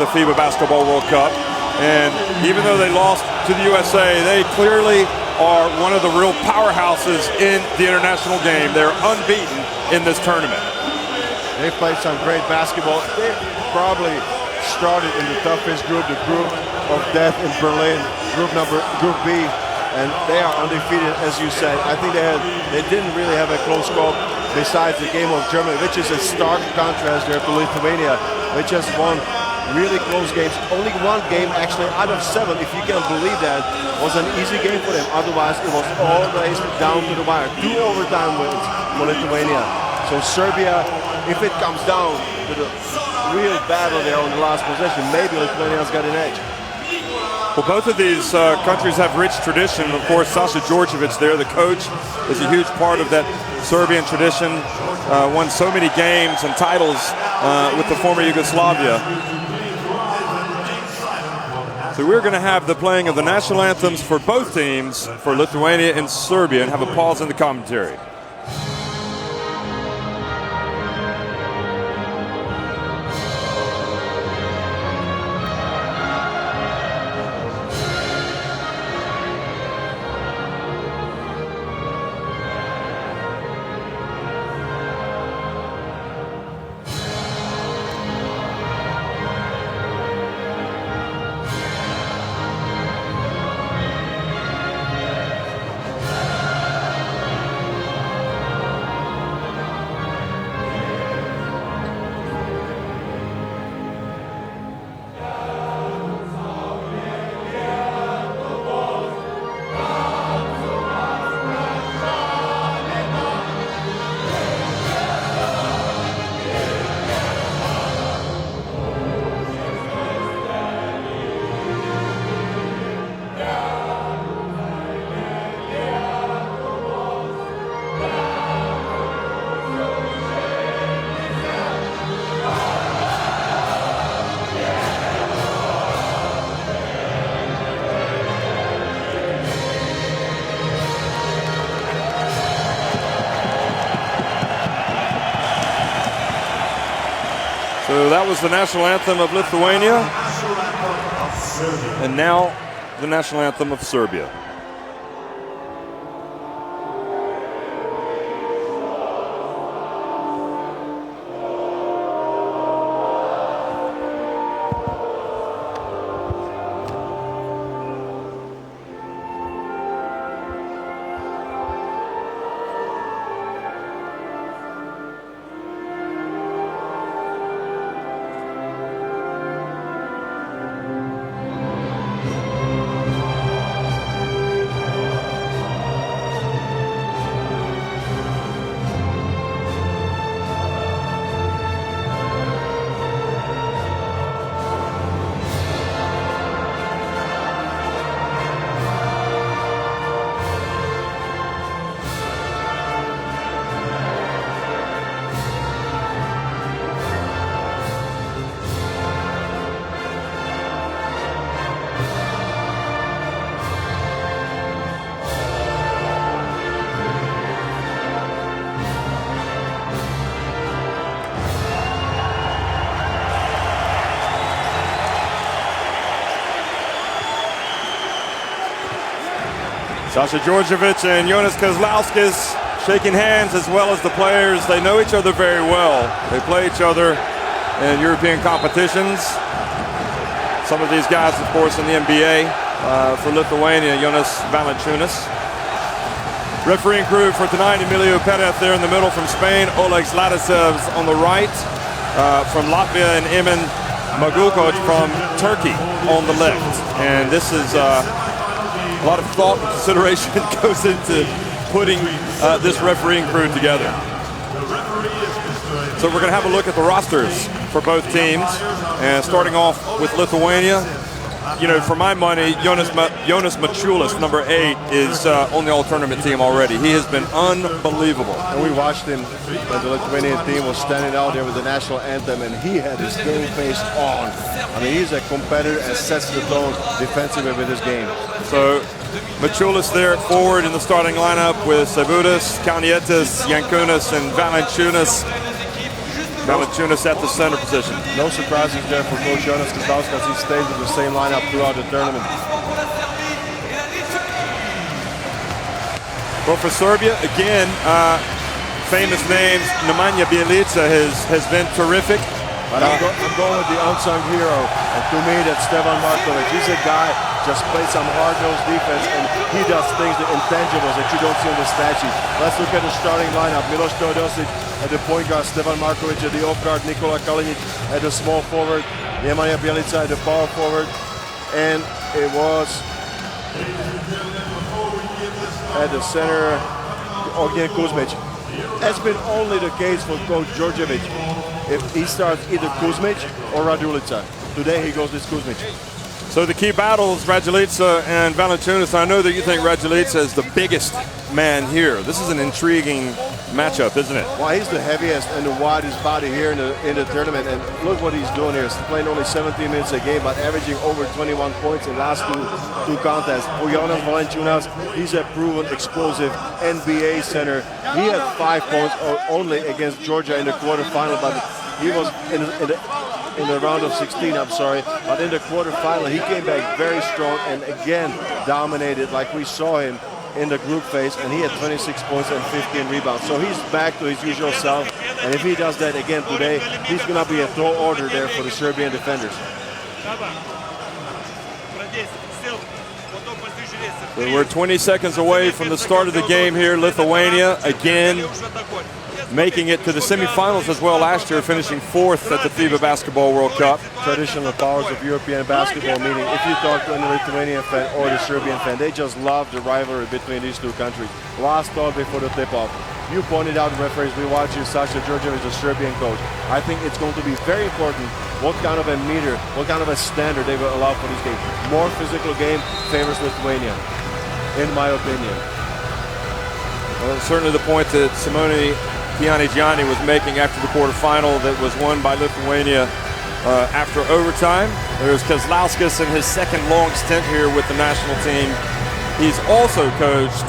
the FIBA Basketball World Cup. And even though they lost to the USA, they clearly are one of the real powerhouses in the international game. They're unbeaten in this tournament. They've played some great basketball. They probably started in the toughest group, the group of death in Berlin, Group B, and they are undefeated, as you said. I think they didn't really have a close call besides the game of Germany, which is a stark contrast there to Lithuania, which has won really close games. Only one game actually out of 7, if you can believe that, was an easy game for them. Otherwise, it was always down to the wire. 2 overtime wins for Lithuania. So Serbia, if it comes down to the real battle there on the last possession, maybe Lithuania's got an edge. Well, both of these countries have rich tradition. Of course, Sasha Djordjevic there, the coach, is a huge part of that Serbian tradition. Won so many games and titles with the former Yugoslavia. So we're going to have the playing of the national anthems for both teams, for Lithuania and Serbia, and have a pause in the commentary. So that was the national anthem of Lithuania, and now the national anthem of Serbia. Sasha Djordjevic and Jonas Kozlauskas shaking hands, as well as the players. They know each other very well. They play each other in European competitions. Some of these guys, of course, in the NBA. For Lithuania, Jonas Valanciunas. Refereeing crew for tonight, Emilio Perez there in the middle from Spain. Oleg Zlatasevs on the right. From Latvia, and Emin Magulkoc from Turkey on the left. And this is a lot of thought and consideration goes into putting this refereeing crew together. So we're going to have a look at the rosters for both teams, and starting off with Lithuania. You know, for my money, Jonas Mačiulis, number 8, is on the all-tournament team already. He has been unbelievable. And we watched him when the Lithuanian team was standing out there with the national anthem, and he had his game face on. I mean, he's a competitor and sets the tone defensively with his game. So Mačiulis there at forward in the starting lineup with Sabudas, Kalnietis, Jankunas, and Valanciunas. Valanciunas at the center position. No surprises there for Coach Jonas Kazlauskas as he stays with the same lineup throughout the tournament. Well, for Serbia, again, famous names. Nemanja Bjelica has been terrific. But I'm going with the unsung hero, and to me, that's Stevan Markovic. He's a guy just plays some hard-nosed defense, and he does things, the intangibles that you don't see on the stat sheet. Let's look at the starting lineup. Milos Teodosic at the point guard, Stevan Markovic at the off guard, Nikola Kalinic at the small forward, Nemanja Bjelica at the power forward, and it was at the center, Ognjen Kuzmic. That's been only the case for Coach Djordjevic. If he starts either Kuzmic or Radulica. Today he goes with Kuzmic. So the key battles, Radulica and Valanciunas. I know that you think Radulica is the biggest man here. This is an intriguing matchup, isn't it? Well, he's the heaviest and the widest body here in the tournament, and look what he's doing here. He's playing only 17 minutes a game, but averaging over 21 points in the last two contests. For Jonas Valanciunas, he's a proven explosive NBA center. He had 5 points only against Georgia in the quarterfinal, but he was in the round of 16, I'm sorry. But in the quarterfinal, he came back very strong and again dominated like we saw him in the group phase, and he had 26 points and 15 rebounds. So he's back to his usual self, and if he does that again today, he's going to be a tall order there for the Serbian defenders. We're 20 seconds away from the start of the game here. Lithuania again making it to the semifinals as well last year, finishing 4th at the FIBA Basketball World Cup. Traditional powers of European basketball, meaning if you talk to any Lithuanian fan or the Serbian fan, they just love the rivalry between these two countries. Last thought before the tip-off. You pointed out, referees, we watch you, Sasha Djordjevic is a Serbian coach. I think it's going to be very important what kind of a meter, what kind of a standard they will allow for this game. More physical game favors Lithuania, in my opinion. Well, certainly the point that Simone Pianigiani was making after the quarterfinal that was won by Lithuania after overtime. There's Kazlauskas in his second long stint here with the national team. He's also coached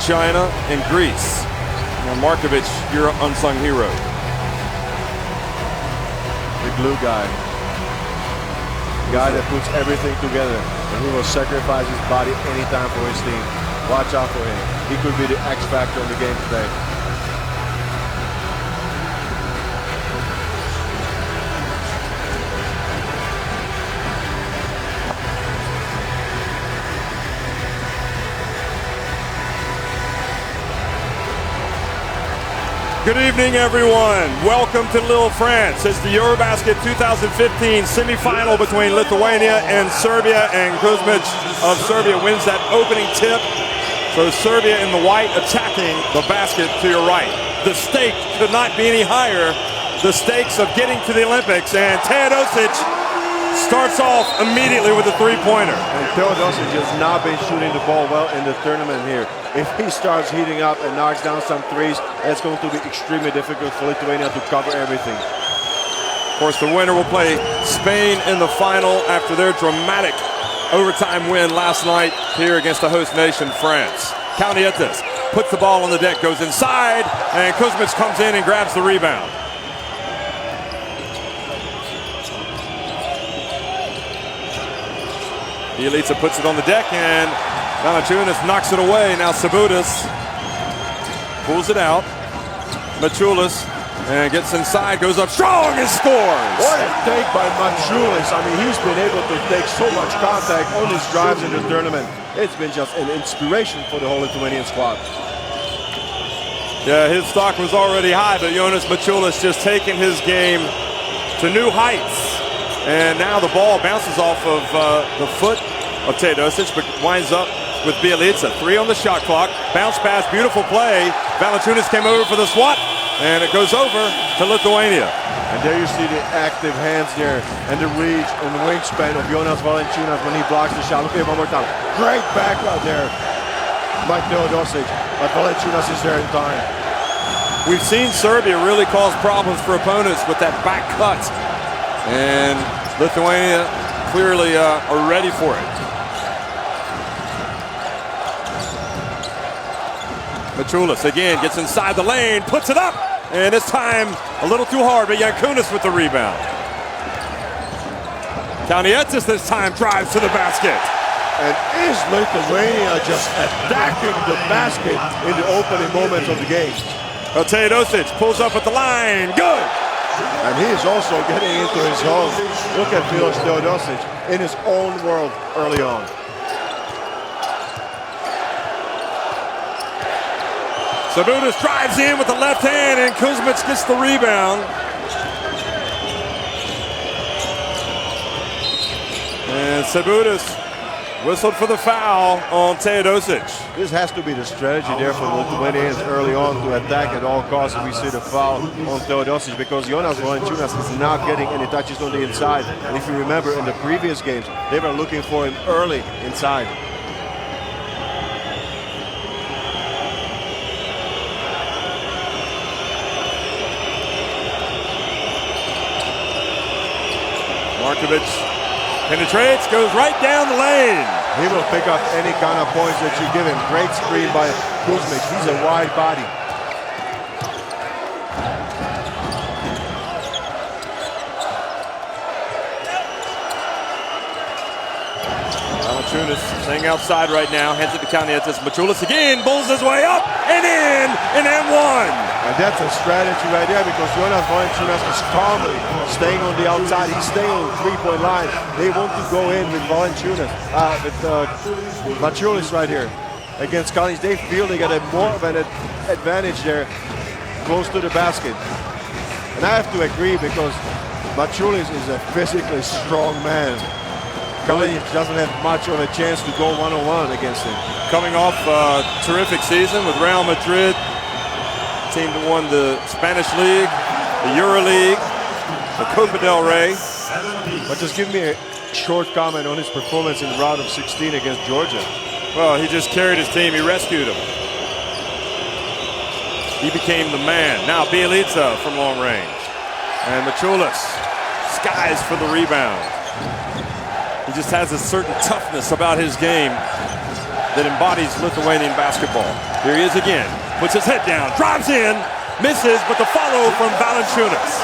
China and Greece. Markovic, your unsung hero. The glue guy. The guy that puts everything together, and he will sacrifice his body anytime for his team. Watch out for him. He could be the X factor in the game today. Good evening, everyone. Welcome to Lille, France. It's the Eurobasket 2015 semifinal between Lithuania and Serbia, and Kuzmic of Serbia wins that opening tip. So Serbia in the white attacking the basket to your right. The stake could not be any higher. The stakes of getting to the Olympics, and Teodosic starts off immediately with a three-pointer. And Teodosic has not been shooting the ball well in the tournament here. If he starts heating up and knocks down some threes, that's going to be extremely difficult for Lithuania to cover everything. Of course, the winner will play Spain in the final after their dramatic overtime win last night here against the host nation, France. Kalnietis puts the ball on the deck, goes inside, and Kuzmic comes in and grabs the rebound. Bjelica puts it on the deck, and Valanciunas knocks it away. Now Sabutis pulls it out. Maciulis and gets inside, goes up strong and scores. What a take by Maciulis. I mean, he's been able to take so much contact on his drives in the tournament. It's been just an inspiration for the whole Lithuanian squad. Yeah, his stock was already high, but Jonas Maciulis just taking his game to new heights. And now the ball bounces off of the foot of Teodosic, but winds up with Bjelica. 3 on the shot clock. Bounce pass, beautiful play. Valanciunas came over for the swat, and it goes over to Lithuania. And there you see the active hands there, and the reach and the wingspan of Jonas Valanciunas when he blocks the shot. Look at him one more time. Great back out there by Teodosic, but Valanciunas is there in time. We've seen Serbia really cause problems for opponents with that back cut, and Lithuania clearly are ready for it. Maciulis again gets inside the lane, puts it up, And this time, a little too hard, but Jankunas with the rebound. Kalnietis this time drives to the basket. And is Lithuania just attacking the basket in the opening moments of the game? Teodosic pulls up at the line. Good. And he is also getting into his zone. Look at Milos Teodosic in his own world early on. Sabutis drives in with the left hand, and Kuzmic gets the rebound. And Sabutis whistled for the foul on Teodosic. This has to be the strategy there for the Lithuanians early on to attack at all costs. We see the foul on Teodosic because Jonas Valanciunas is not getting any touches on the inside. And if you remember in the previous games, they were looking for him early inside. Markovic penetrates, goes right down the lane. He will pick up any kind of points that you give him. Great screen by Kuzmic. He's a wide body. Valanciunas staying outside right now, hands it to Kalnietis. Maciulis again, bulls his way up and in M1. And that's a strategy right there because Jonas Valanciunas is calmly staying on the outside. He's staying on the three-point line. They want to go in with Valanciunas, with Maciulis right here against Kalnietis. They feel they got a more of an advantage there close to the basket. And I have to agree because Maciulis is a physically strong man. Kalnietis doesn't have much of a chance to go one-on-one against him. Coming off a terrific season with Real Madrid, team that won the Spanish League, the Euro League, the Copa del Rey. But just give me a short comment on his performance in the round of 16 against Georgia. Well, he just carried his team. He rescued them. He became the man. Now Bielica from long range. And Maciulis skies for the rebound. He just has a certain toughness about his game that embodies Lithuanian basketball. Here he is again. Puts his head down, drives in, misses, but the follow from Valanciunas.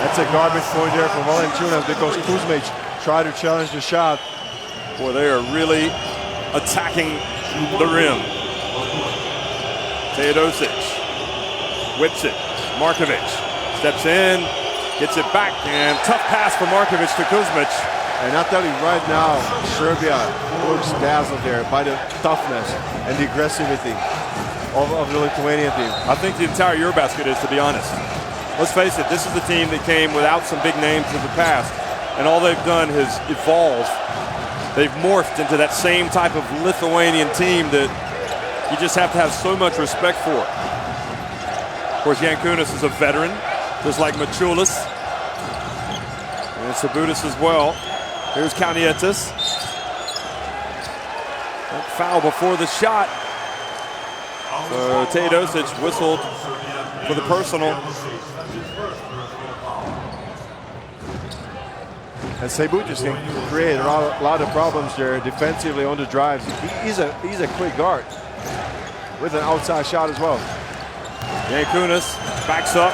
That's a garbage point there for Valanciunas because Kuzmic tried to challenge the shot. Boy, they are really attacking the rim. Teodosic whips it. Markovic steps in, gets it back, and tough pass from Markovic to Kuzmic. And I'll tell you right now, Serbia looks dazzled there by the toughness and the aggressivity of the Lithuanian team. I think the entire Eurobasket is, to be honest. Let's face it, this is the team that came without some big names in the past, and all they've done is evolve. They've morphed into that same type of Lithuanian team that you just have to have so much respect for. Of course, Jankunas is a veteran, just like Maciulis. And Sabutis as well. Here's Kalnietis. That foul before the shot. So Teodosic whistled for the personal. And Sabutis can create a lot of problems there defensively on the drives. He's a quick guard with an outside shot as well. Jankunas backs up.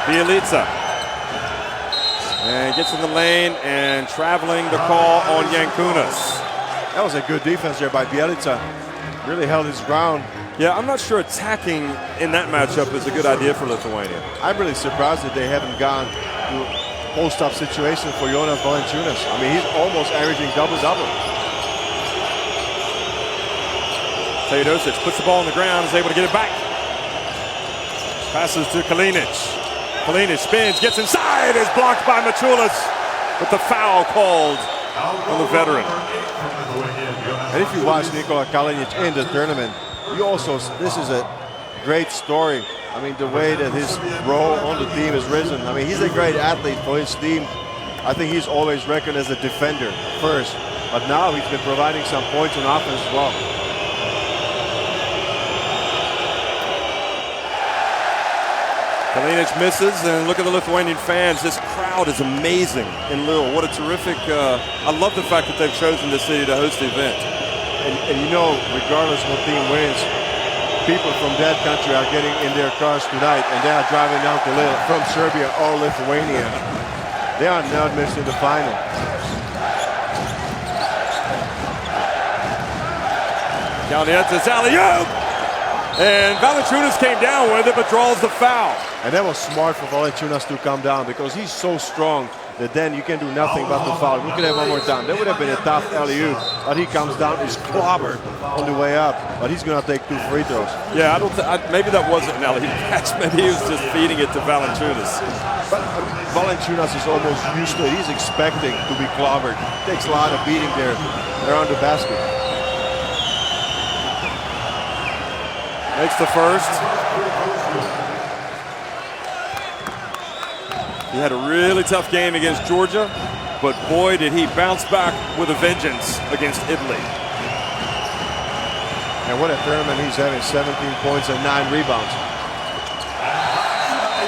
Bielica. And gets in the lane and traveling the call on Jankunas. That was a good defense there by Bielica. Really held his ground. Yeah, I'm not sure attacking in that matchup is a good idea for Lithuania. I'm really surprised that they haven't gone to post-up situation for Jonas Valanciunas. I mean, he's almost averaging double-double. Teodosic puts the ball on the ground, is able to get it back. Passes to Kalinic. Kalinic spins, gets inside, is blocked by Maciulis with the foul called on the veteran. And if you watch Nikola Kalinic in the tournament, you also, this is a great story. I mean, the way that his role on the team has risen. I mean, he's a great athlete for his team. I think he's always reckoned as a defender first, but now he's been providing some points on offense as well. Kalinic misses, and look at the Lithuanian fans. This crowd is amazing in Lille. What a terrific, I love the fact that they've chosen this city to host the event. And you know, regardless of what team wins, people from that country are getting in their cars tonight, and they are driving down to from Serbia or Lithuania. They are not missing the final. Kalnietis alley-oop! And Valanciunas came down with it, but draws the foul. And that was smart for Valanciunas to come down, because he's so strong that then you can do nothing but the foul. Look at that one more time. That would have been a tough alley-oop, but he comes down, is clobbered on the way up, but he's going to take 2 free throws. Yeah, maybe that wasn't an alley-oop pass. Maybe he was just feeding it to Valanciunas. But Valanciunas is almost used to it. He's expecting to be clobbered. Takes a lot of beating there around the basket. Makes the first. He had a really tough game against Georgia, but boy, did he bounce back with a vengeance against Italy. And what a tournament he's having, 17 points and 9 rebounds.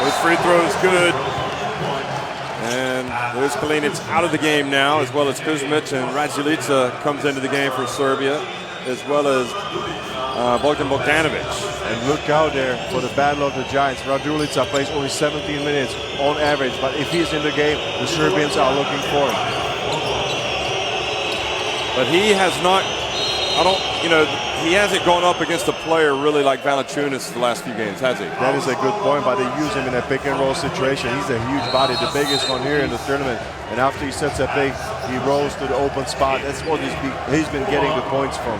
Those free throws good. And there's Kalinic out of the game now, as well as Kuzmic, and Raduljica comes into the game for Serbia, as well as Bogdanovic. And look out there for the battle of the giants. Raduljica plays only 17 minutes on average, but if he's in the game, the Serbians are looking for him. But he has not, he hasn't gone up against a player really like Valanciunas the last few games, has he? That is a good point, but they use him in a pick and roll situation. He's a huge body, the biggest one here in the tournament. And after he sets a pick, he rolls to the open spot. That's what he's been getting the points from.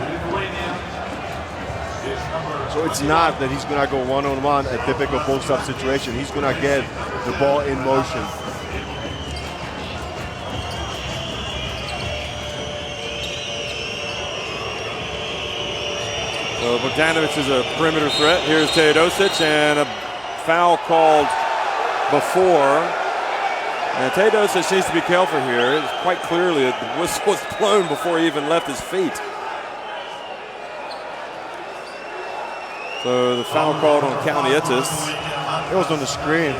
So it's not that he's going to go one-on-one, a typical post-up situation. He's going to get the ball in motion. So Bogdanovic is a perimeter threat. Here's Teodosic, and a foul called before. And Teodosic needs to be careful here. It's quite clearly the whistle was blown before he even left his feet. So the foul called on Kalnietis. It was on the screen.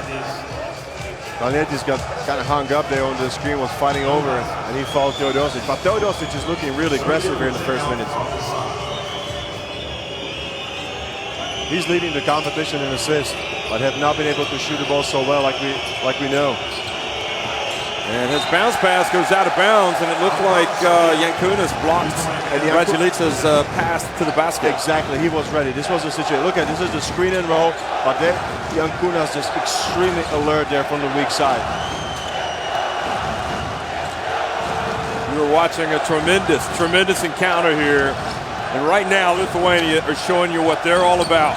Kalnietis got kind of hung up there on the screen, was fighting over, and he fouled Teodosic. But Teodosic is looking really aggressive here in the first minutes. He's leading the competition in assists, but have not been able to shoot the ball so well like we know. And his bounce pass goes out of bounds, and it looked like Yankunas blocked Raduljica's pass to the basket. Exactly, he was ready. This was the situation. Look at this is the screen and roll, but there Yankunas just extremely alert there from the weak side. We were watching a tremendous encounter here, and right now Lithuania are showing you what they're all about.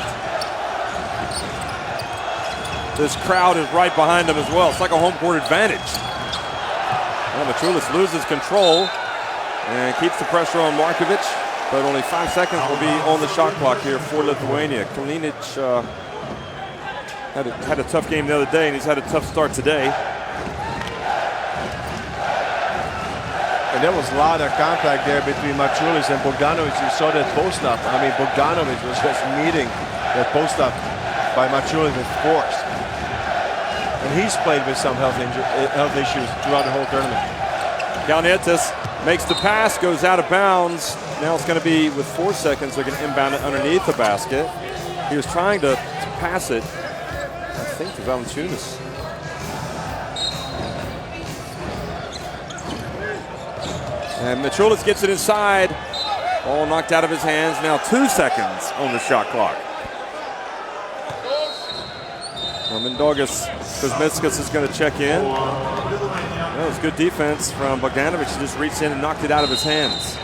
This crowd is right behind them as well. It's like a home court advantage. Well, Machulis loses control and keeps the pressure on Markovic, but only 5 seconds will be on the shot clock here for Lithuania. Kalinic had a tough game the other day, and he's had a tough start today. And there was a lot of contact there between Machulis and Bogdanovic. You saw that post-up. I mean, Bogdanovic was just meeting that post-up by Machulis with force. And he's played with some health issues throughout the whole tournament. Kalnietis makes the pass, goes out of bounds. Now it's going to be with 4 seconds. They're going to inbound it underneath the basket. He was trying to pass it, I think, to Valanciunas. And Machulis gets it inside. Ball knocked out of his hands. Now 2 seconds on the shot clock. Mindaugas Kuzminskas is going to check in. That was good defense from Bogdanovic. He just reached in and knocked it out of his hands.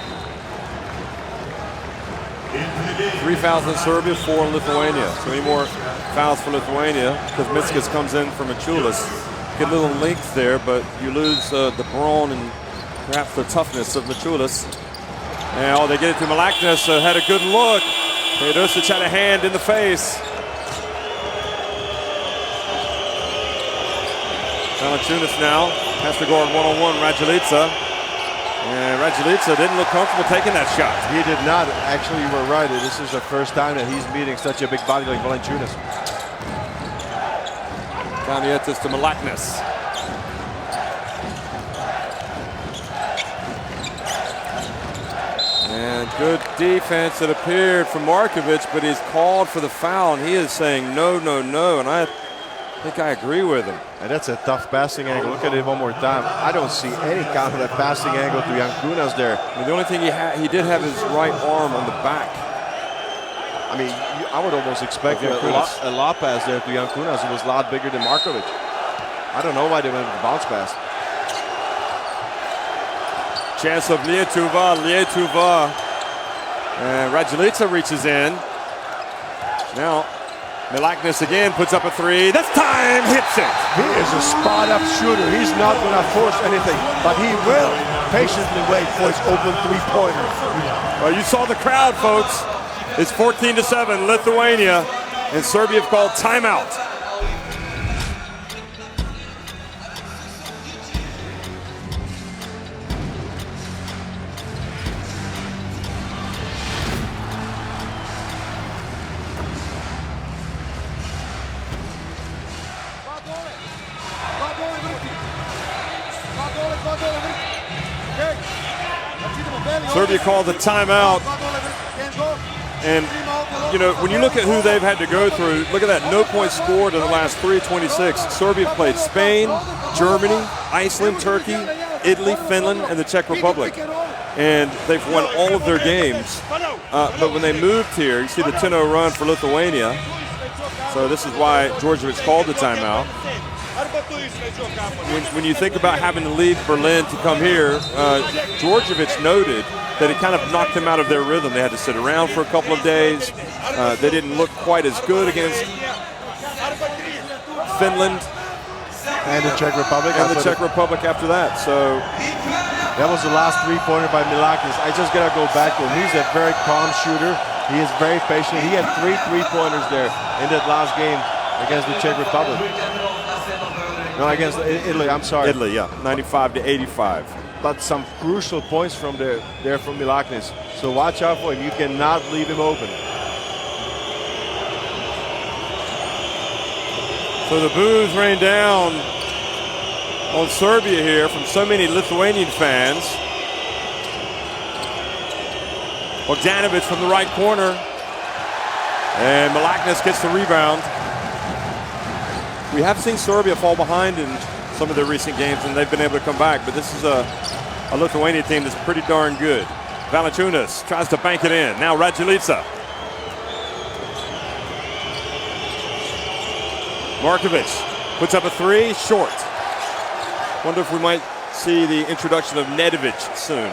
3 fouls in Serbia, 4 in Lithuania. So any more fouls for Lithuania. Kuzminskas comes in for Machulis. Get a little length there, but you lose the brawn and perhaps the toughness of Machulis. Now they get it to Malaknis. Had a good look. Teodosic had a hand in the face. Valanciunas now has to go on one-on-one Raduljica. And Raduljica didn't look comfortable taking that shot. He did not. Actually, you were right. This is the first time that he's meeting such a big body like Valanciunas. Kalnietis to Malaknis. And Good defense, it appeared, from Markovic, but he's called for the foul, and he is saying no, no, no, and I think I agree with him. And that's a tough passing angle. Look at it one more time. I don't see any kind of a passing angle to Jankunas there. I mean, the only thing he did have his right arm on the back. I mean, I would almost expect a lot pass there to Jankunas. It was a lot bigger than Markovic. I don't know why they went with the bounce pass. Chance of Lietuva. And Raduljica reaches in. Now, Milaknis again puts up a three. This time hits it. He is a spot-up shooter. He's not going to force anything, but he will patiently wait for his open three-pointer. Well, you saw the crowd, folks. It's 14-7, Lithuania, and Serbia have called timeout. Serbia called the timeout. And, you know, when you look at who they've had to go through, look at that, no points scored in the last 3:26. Serbia played Spain, Germany, Iceland, Turkey, Italy, Finland, and the Czech Republic. And they've won all of their games. But when they moved here, you see the 10-0 run for Lithuania. So this is why Djordjevic called the timeout. When you think about having to leave Berlin to come here, Djordjevic noted that it kind of knocked them out of their rhythm. They had to sit around for a couple of days. They didn't look quite as good against Finland. And the Czech Republic. And the Czech Republic after that. So that was the last three-pointer by Milaknis. I just got to go back to him. He's a very calm shooter. He is very patient. He had 3 three-pointers there in that last game against the Czech Republic. No, against Italy, I'm sorry. Italy, yeah, 95-85. But some crucial points from there from Milaknis. So watch out for him. You cannot leave him open. So the boos rain down on Serbia here from so many Lithuanian fans. Bogdanovic from the right corner. And Milaknis gets the rebound. We have seen Serbia fall behind in some of their recent games, and they've been able to come back. But this is a Lithuania team that's pretty darn good. Valanciunas tries to bank it in. Now Raduljica. Markovic puts up a three, short. Wonder if we might see the introduction of Nedovic soon.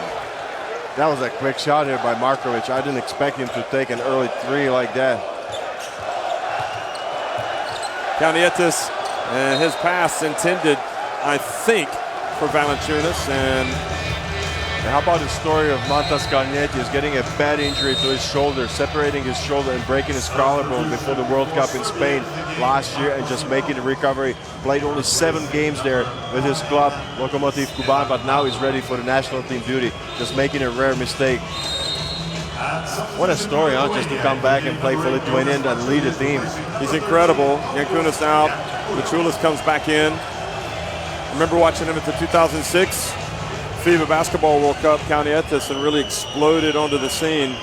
That was a quick shot here by Markovic. I didn't expect him to take an early three like that. Kalnietis and his pass intended, I think, for Valanciunas. And how about the story of Mantas Kalnietis getting a bad injury to his shoulder, separating his shoulder and breaking his collarbone before the World Cup in Spain last year, and just making the recovery. Played only 7 games there with his club, Lokomotiv Kuban, but now he's ready for the national team duty, just making a rare mistake. What a story, huh? Just to come back and play for Lithuania and lead the team. He's incredible. Jankunas out. Mačiulis comes back in. I remember watching him at the 2006 FIBA Basketball World Cup, Kalnietis, and really exploded onto the scene.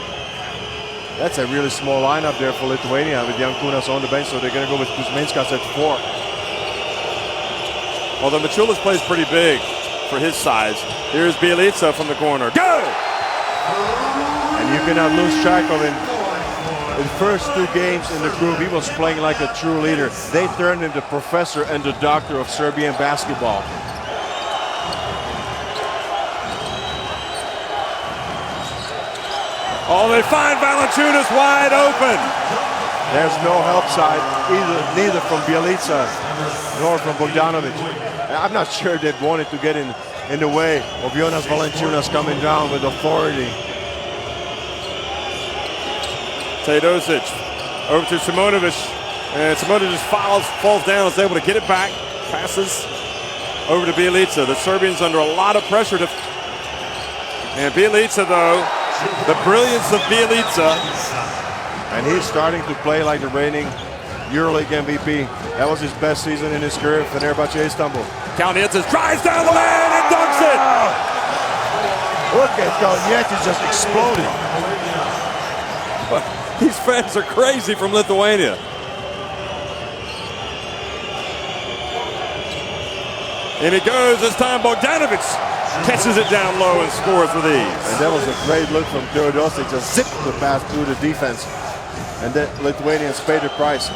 That's a really small lineup there for Lithuania with Jankunas on the bench, so they're going to go with Kuzminskas at 4. Although Mačiulis plays pretty big for his size. Here's Bjelica from the corner. Go! And you cannot lose track of him. In the first 2 games in the group, he was playing like a true leader. They turned him the professor and the doctor of Serbian basketball. Oh, they find Valanciunas wide open. There's no help side, neither from Bjelica nor from Bogdanovic. I'm not sure they wanted to get in the way of Jonas Valanciunas coming down with authority. Teodosic over to Simonovic, and Simonovic falls down, is able to get it back, passes over to Bjelica. The Serbians under a lot of pressure and Bjelica, though, the brilliance of Bjelica. And he's starting to play like the reigning EuroLeague MVP. That was his best season in his career for Fenerbahce Istanbul. Kalnietis drives down the lane and dunks it. Look at Kalnietis just exploding. These fans are crazy from Lithuania. And it goes this time. Bogdanovic catches it down low and scores with ease. And that was a great look from Teodosic. Just zipped the pass through the defense. And then Lithuanians paid the price.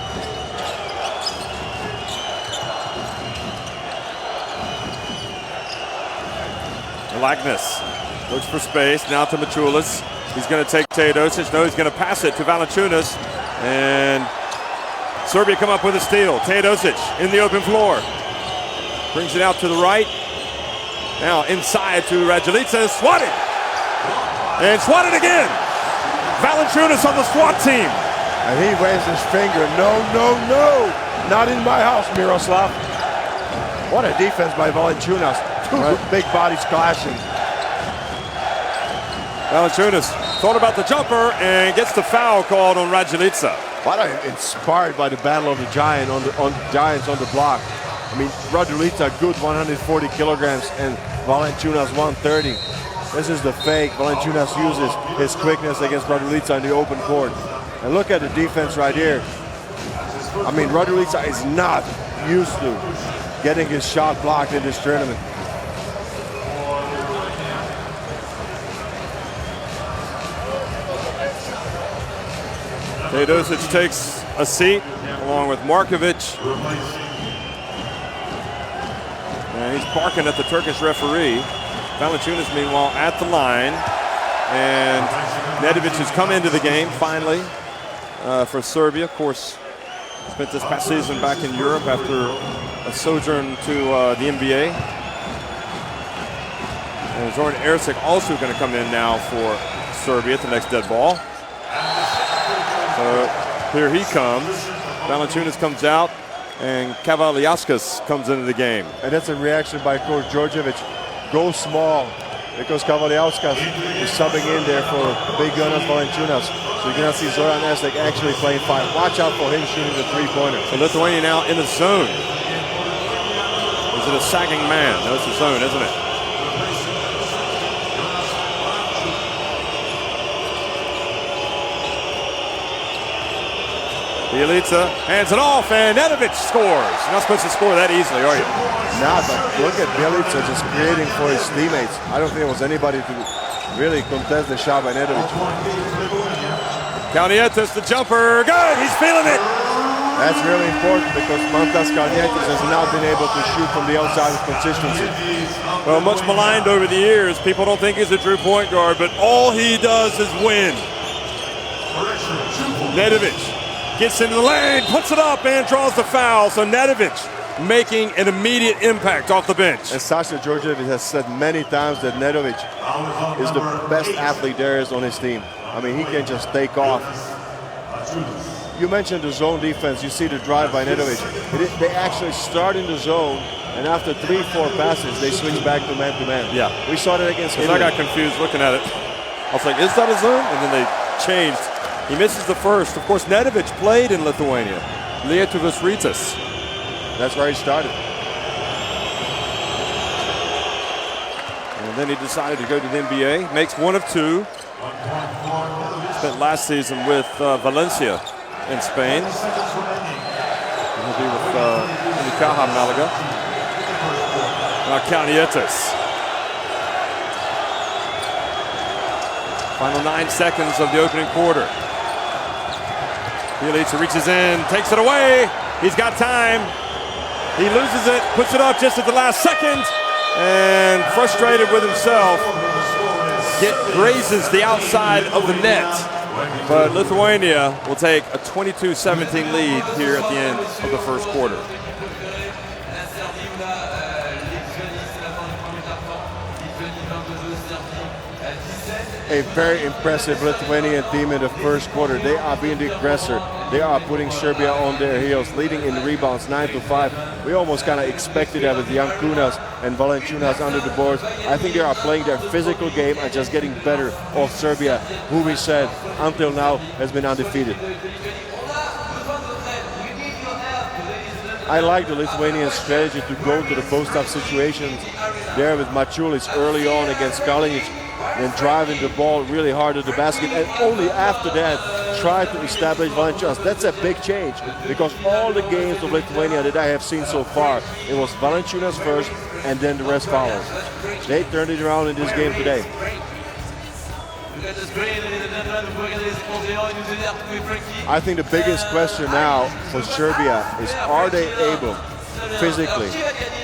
Lagnus looks for space. Now to Machulis. He's going to take Teodosic. No, he's going to pass it to Valanciunas. And Serbia come up with a steal. Teodosic in the open floor. Brings it out to the right. Now inside to Raduljica. Swatted. And swatted again. Valanciunas on the SWAT team. And he waves his finger. No, no, no. Not in my house, Miroslav. What a defense by Valanciunas. Two big bodies clashing. Valanciunas thought about the jumper and gets the foul called on Raduljica. But I'm inspired by the battle of the Giants on the block. I mean, Raduljica good 140 kilograms and Valanciunas 130. This is the fake. Valanciunas uses his quickness against Raduljica in the open court. And look at the defense right here. I mean, Raduljica is not used to getting his shot blocked in this tournament. Teodosic takes a seat along with Markovic. And he's barking at the Turkish referee. Valanciunas, meanwhile, at the line. And Nedovic has come into the game, finally, for Serbia. Of course, spent this past season back in Europe after a sojourn to the NBA. And Zoran Ersic also going to come in now for Serbia at the next dead ball. So here he comes. Valanciunas comes out, and Kavaliauskas comes into the game. And that's a reaction by Coach Djordjevic. Go small, because Kavaliauskas is subbing in there for big Jonas Valanciunas. So you're going to see Zoran Ersic actually playing 5. Watch out for him shooting the three-pointer. So Lithuania now in the zone. Is it a sagging man? No, it's a zone, isn't it? Bjelica hands it off, and Nedovic scores. You're not supposed to score that easily, are you? Nah, but look at Bjelica just creating for his teammates. I don't think there was anybody to really contest the shot by Nedovic. Kalnietis, the jumper, good, he's feeling it. That's really important because Mantas Kalnietis has not been able to shoot from the outside with consistency. Well, much maligned over the years. People don't think he's a true point guard, but all he does is win. Nedovic gets into the lane, puts it up, and draws the foul. So Nedovic making an immediate impact off the bench. And Sasha Djordjevic has said many times that Nedovic is the best athlete there is on his team. I mean, he can just take off. You mentioned the zone defense. You see the drive by Nedovic. They actually start in the zone, and after 3-4 passes, they switch back to man-to-man. Yeah. We saw that against Italy. I got confused looking at it. I was like, is that a zone? And then they changed. He misses the first. Of course, Nedovic played in Lithuania. Lietuvos Rytas. That's where he started. And then he decided to go to the NBA. Makes 1 of 2. Spent last season with Valencia in Spain. He'll be with Unicaja Malaga. Now Kalnietis. Final 9 seconds of the opening quarter. Bjelica reaches in, takes it away. He's got time. He loses it, puts it up just at the last second, and frustrated with himself, grazes the outside of the net. But Lithuania will take a 22-17 lead here at the end of the first quarter. A very impressive Lithuanian team in the first quarter. They are being the aggressor. They are putting Serbia on their heels, leading in rebounds 9-5. We almost kind of expected that with Jankunas and Valanciunas under the boards. I think they are playing their physical game and just getting better off Serbia, who we said until now has been undefeated. I like the Lithuanian strategy to go to the post-up situations there with Maciulis early on against Kalinic, and driving the ball really hard at the basket, and only after that try to establish Valanciunas. That's a big change, because all the games of Lithuania that I have seen so far, it was Valanciunas first and then the rest follows. They turned it around in this game today. I think the biggest question now for Serbia is, are they able physically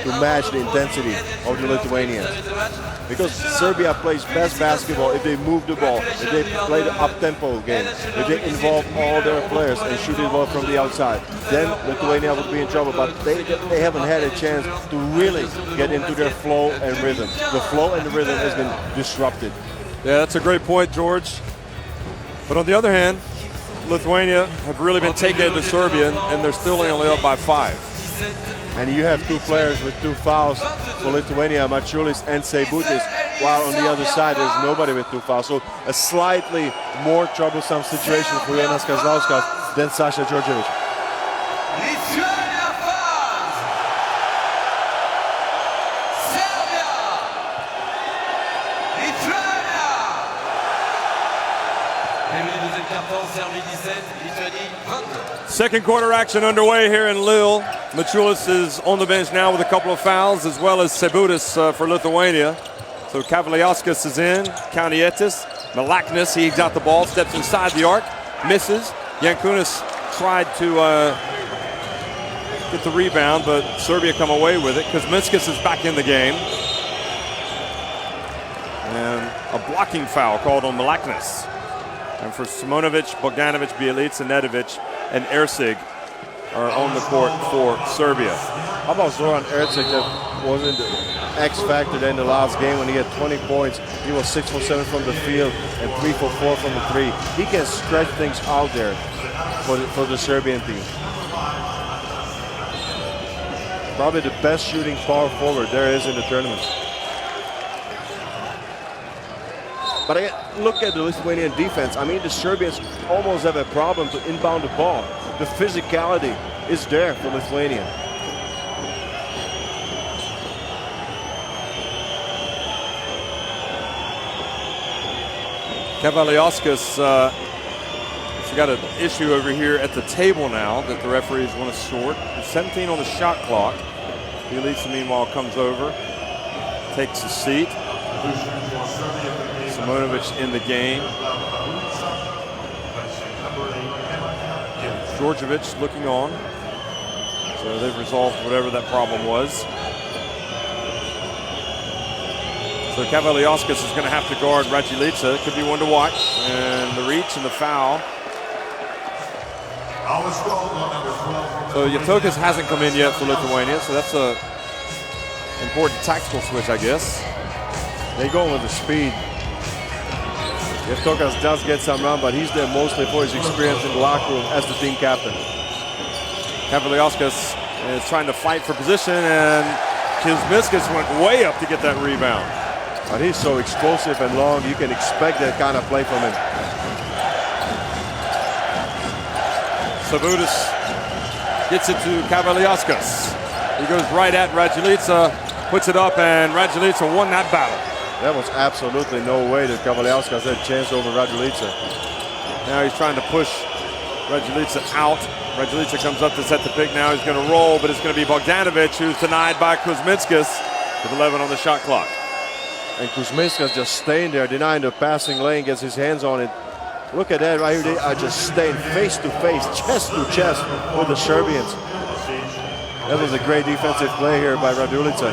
to match the intensity of the Lithuanians? Because Serbia plays best basketball if they move the ball, if they play the up-tempo game, if they involve all their players and shoot the ball from the outside. Then Lithuania would be in trouble, but they haven't had a chance to really get into their flow and rhythm. The flow and the rhythm has been disrupted. Yeah, that's a great point, George. But on the other hand, Lithuania have really been taking it to Serbia, and they're still only up by 5. And you have two players with 2 fouls for Lithuania, Maciulis and Seibutis, while on the other side there's nobody with 2 fouls. So a slightly more troublesome situation for Jonas Kazlauskas than Sasha Djordjevic. Second quarter action underway here in Lille. Maciulis is on the bench now with a couple of fouls, as well as Seibutis for Lithuania. So Kavaliauskas is in, Kaunietis, Malaknis, he got the ball, steps inside the arc, misses. Jankunas tried to get the rebound, but Serbia come away with it. Kuzminskas is back in the game. And a blocking foul called on Malaknis. And for Simonovic, Bogdanovic, Bjelica, Nedovic, and Erceg are on the court for Serbia. How about Zoran Erceg, that wasn't the X factor in the last game when he had 20 points. He was 6 for 7 from the field and 3 for 4 from the 3. He can stretch things out there for the Serbian team. Probably the best shooting power forward there is in the tournament. But look at the Lithuanian defense. I mean, the Serbians almost have a problem to inbound the ball. The physicality is there for Lithuania. Kavaliauskas has got an issue over here at the table now that the referees want to sort. There's 17 on the shot clock. Bjelica, meanwhile, comes over, takes a seat. Simonovic in the game. Djordjevic looking on. So they've resolved whatever that problem was. So Kavaliauskas is going to have to guard Raduljica. Could be one to watch. And the reach and the foul. So Jatokas hasn't come in yet for Lithuania, so that's a important tactical switch, I guess. They go with the speed. Jatokas does get some run, but he's there mostly for his experience in the locker room as the team captain. Kavaliauskas is trying to fight for position, and Kuzminskas went way up to get that rebound. But he's so explosive and long, you can expect that kind of play from him. Seibutis gets it to Kavaliauskas. He goes right at Raduljica, puts it up, and Raduljica won that battle. There was absolutely no way that Kavaliauskas had a chance over Raduljica. Now he's trying to push Raduljica out. Raduljica comes up to set the pick. Now he's going to roll, but it's going to be Bogdanovic, who's denied by Kuzminskas with 11 on the shot clock. And Kuzminskas just staying there, denying the passing lane, gets his hands on it. Look at that right here. They are just staying face to face, chest to chest with the Serbians. That was a great defensive play here by Raduljica.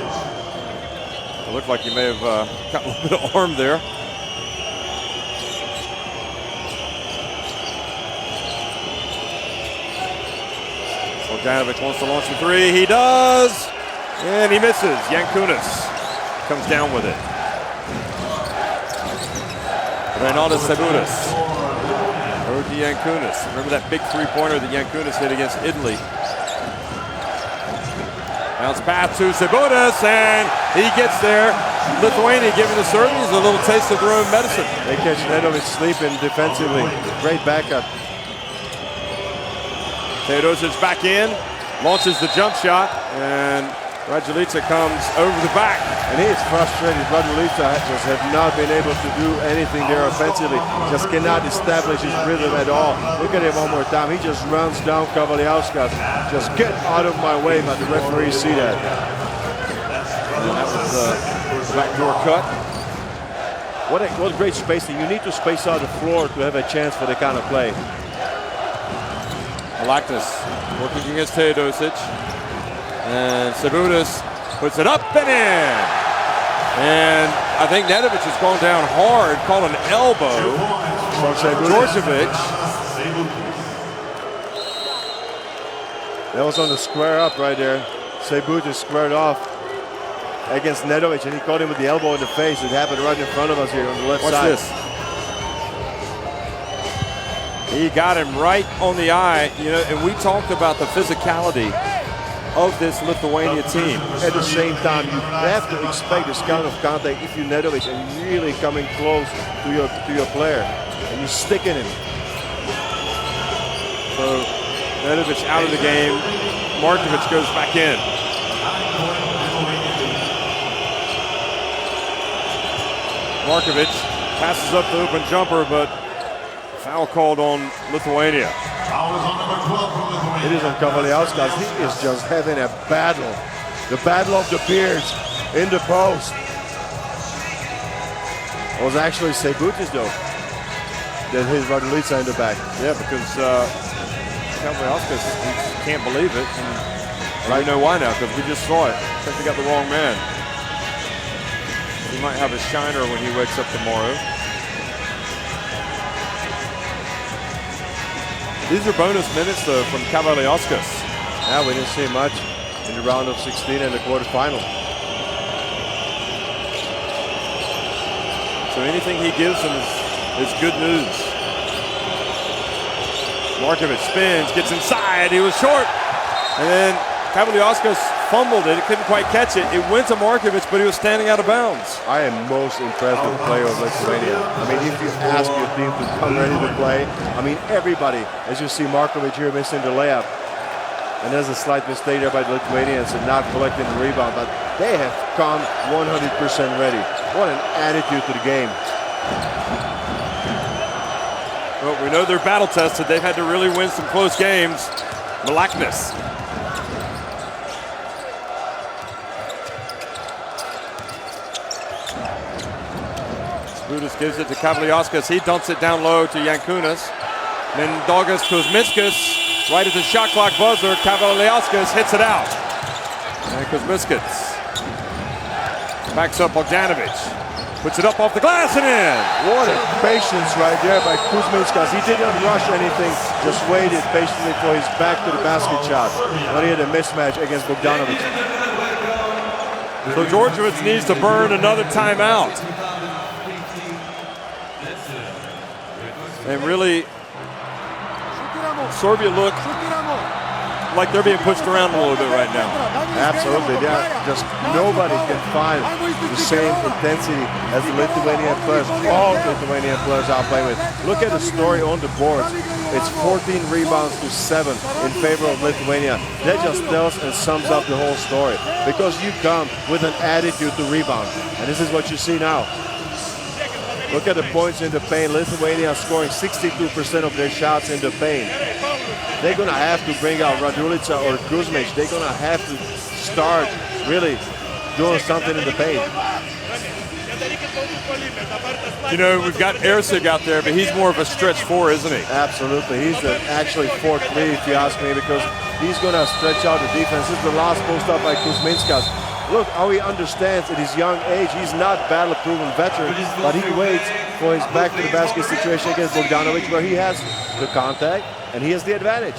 It looked like he may have got a little bit of arm there. Bogdanovic wants to launch the three. He does! And he misses. Jankunas comes down with it. Reinaldo Seibutis. Rodi Jankunas. Remember that big three-pointer that Jankunas hit against Italy? Bounce pass to Seibutis, and he gets there. Lithuania giving the Serbians a little taste of their own medicine. They catch Nedovic sleeping defensively. Great backup. Teodosic back in, launches the jump shot, and Raduljica comes over the back. And he is frustrated. Raduljica just have not been able to do anything there offensively. Just cannot establish his rhythm at all. Look at him one more time. He just runs down Kavaliauskas. Just get out of my way, but the referees see that. And that was the backdoor cut. What great spacing. You need to space out the floor to have a chance for the kind of play. Alaknis working against Teodosic. And Sabutis puts it up and in. And I think Nedovic has gone down hard, called an elbow. Djordjevic. That was on the square up right there. Sabutis squared off against Nedovic, and he caught him with the elbow in the face. It happened right in front of us here on the left Watch side. this. He got him right on the eye. You know, and we talked about the physicality of this Lithuania team. At the same time, you have to expect this kind of contact if you're Nedovic and really coming close to your player and you stick in him. So Nedovic out of the game. Markovic goes back in. Markovic passes up the open jumper, but foul called on Lithuania. It is on Kavaliauskas. He is just having a battle. The battle of the beards in the post. It was actually Sabutis though that hit Raduljica in the back. Yeah, because Kavaliauskas can't believe it. And I know why now, because we just saw it. I think they got the wrong man. He might have a shiner when he wakes up tomorrow. These are bonus minutes, though, from Kavaliauskas. Yeah, we didn't see much in the round of 16 and the quarterfinal. So anything he gives them is good news. Markovic spins, gets inside. He was short. And then Kavaliauskas fumbled it. It couldn't quite catch it. It went to Markovic, but he was standing out of bounds. I am most impressed with the play of Lithuania. I mean, if you ask your team to come ready to play, I mean, everybody, as you see Markovic here missing the layup. And there's a slight mistake there by the Lithuanians and not collecting the rebound, but they have come 100% ready. What an attitude to the game. Well, we know they're battle tested. They've had to really win some close games. Alaknis. Sabutis gives it to Kavaliauskas. He dumps it down low to Jankunas. Then Dogas Kuzminskas, right at the shot clock buzzer. Kavaliauskas hits it out. And Kuzminskas backs up Bogdanovic. Puts it up off the glass and in. What a patience right there by Kuzminskas. He did not rush anything, just waited patiently for his back to the basket shot. But he had a mismatch against Bogdanovic. So Djordjevic needs to burn another timeout. And really, Serbia look like they're being pushed around a little bit right now. Absolutely, just nobody can find the same intensity as the Lithuanian players. All Lithuanian players are playing with. Look at the story on the boards. It's 14 rebounds to 7 in favor of Lithuania. That just tells and sums up the whole story. Because you come with an attitude to rebound. And this is what you see now. Look at the points in the paint. Lithuania scoring 62% of their shots in the paint. They're going to have to bring out Raduljica or Kuzmic. They're going to have to start really doing something in the paint. You know, we've got Erceg out there, but he's more of a stretch 4, isn't he? Absolutely. He's actually 4-3, if you ask me, because he's going to stretch out the defense. This is the last post up by Kuzminskas. Look how he understands at his young age. He's not battle-proven veteran, but he waits for his back-to-the-basket situation against Bogdanovic, where he has the contact and he has the advantage.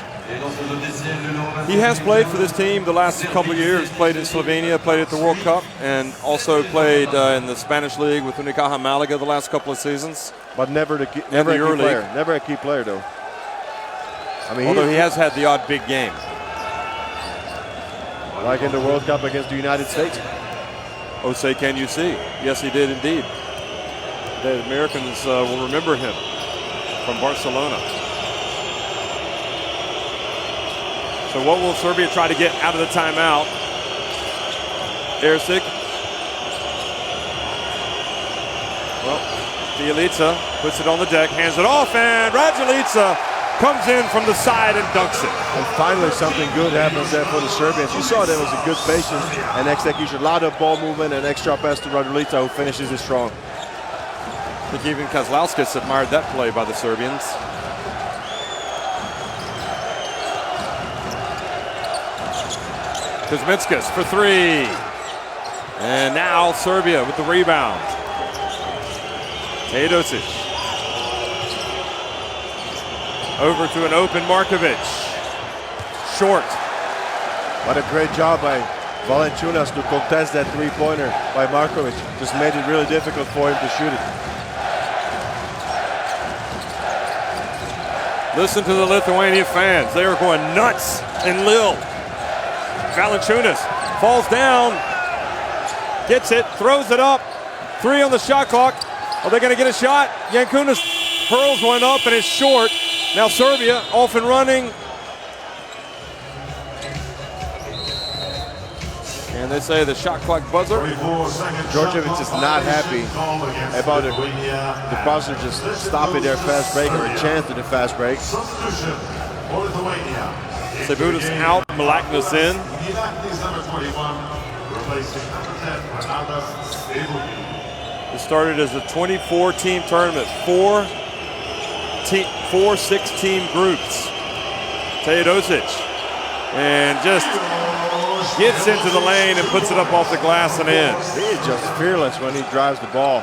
He has played for this team the last couple of years. Played in Slovenia, played at the World Cup, and also played in the Spanish League with Unicaja Malaga the last couple of seasons. But never a key player. Never a key player, though. I mean, although he has had the odd big game. Like in the World Cup against the United States. Oh, say can you see? Yes, he did indeed. The Americans will remember him from Barcelona. So what will Serbia try to get out of the timeout? Ercik. Well, Bjelica puts it on the deck, hands it off, and Raduljica comes in from the side and dunks it. And finally something good happens there for the Serbians. You saw there was a good patience and execution. A lot of ball movement and extra pass to Raduljica, who finishes it strong. I think even Kozlauskas admired that play by the Serbians. Kuzminskas for three. And now Serbia with the rebound. Teodosic. Over to an open Markovic. Short. What a great job by Valanciunas to contest that three-pointer by Markovic. Just made it really difficult for him to shoot it. Listen to the Lithuania fans. They are going nuts in Lille. Valanciunas falls down, gets it, throws it up. 3 on the shot clock. Are they going to get a shot? Yankunas hurls one up and it's short. Now Serbia off and running. And they say the shot clock buzzer. Djordjevic is not happy about it. The buzzer just stopping their fast break, or a chance to the fast break. Sebudas out, Malaknas in. It started as a 24-team tournament, four 6-team groups. Teodosic, and just gets into the lane and puts it up off the glass and in. He is just fearless when he drives the ball.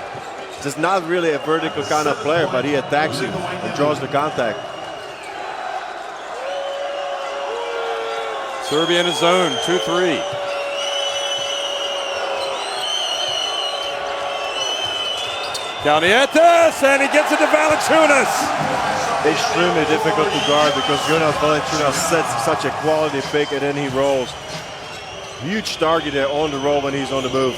Just not really a vertical kind of player, but he attacks you and draws the contact. Serbia in his zone, 2-3. Kalnietis, and he gets it to Valanciunas. Extremely difficult to guard because Jonas Valanciunas sets such a quality pick and then he rolls. Huge target there on the roll when he's on the move.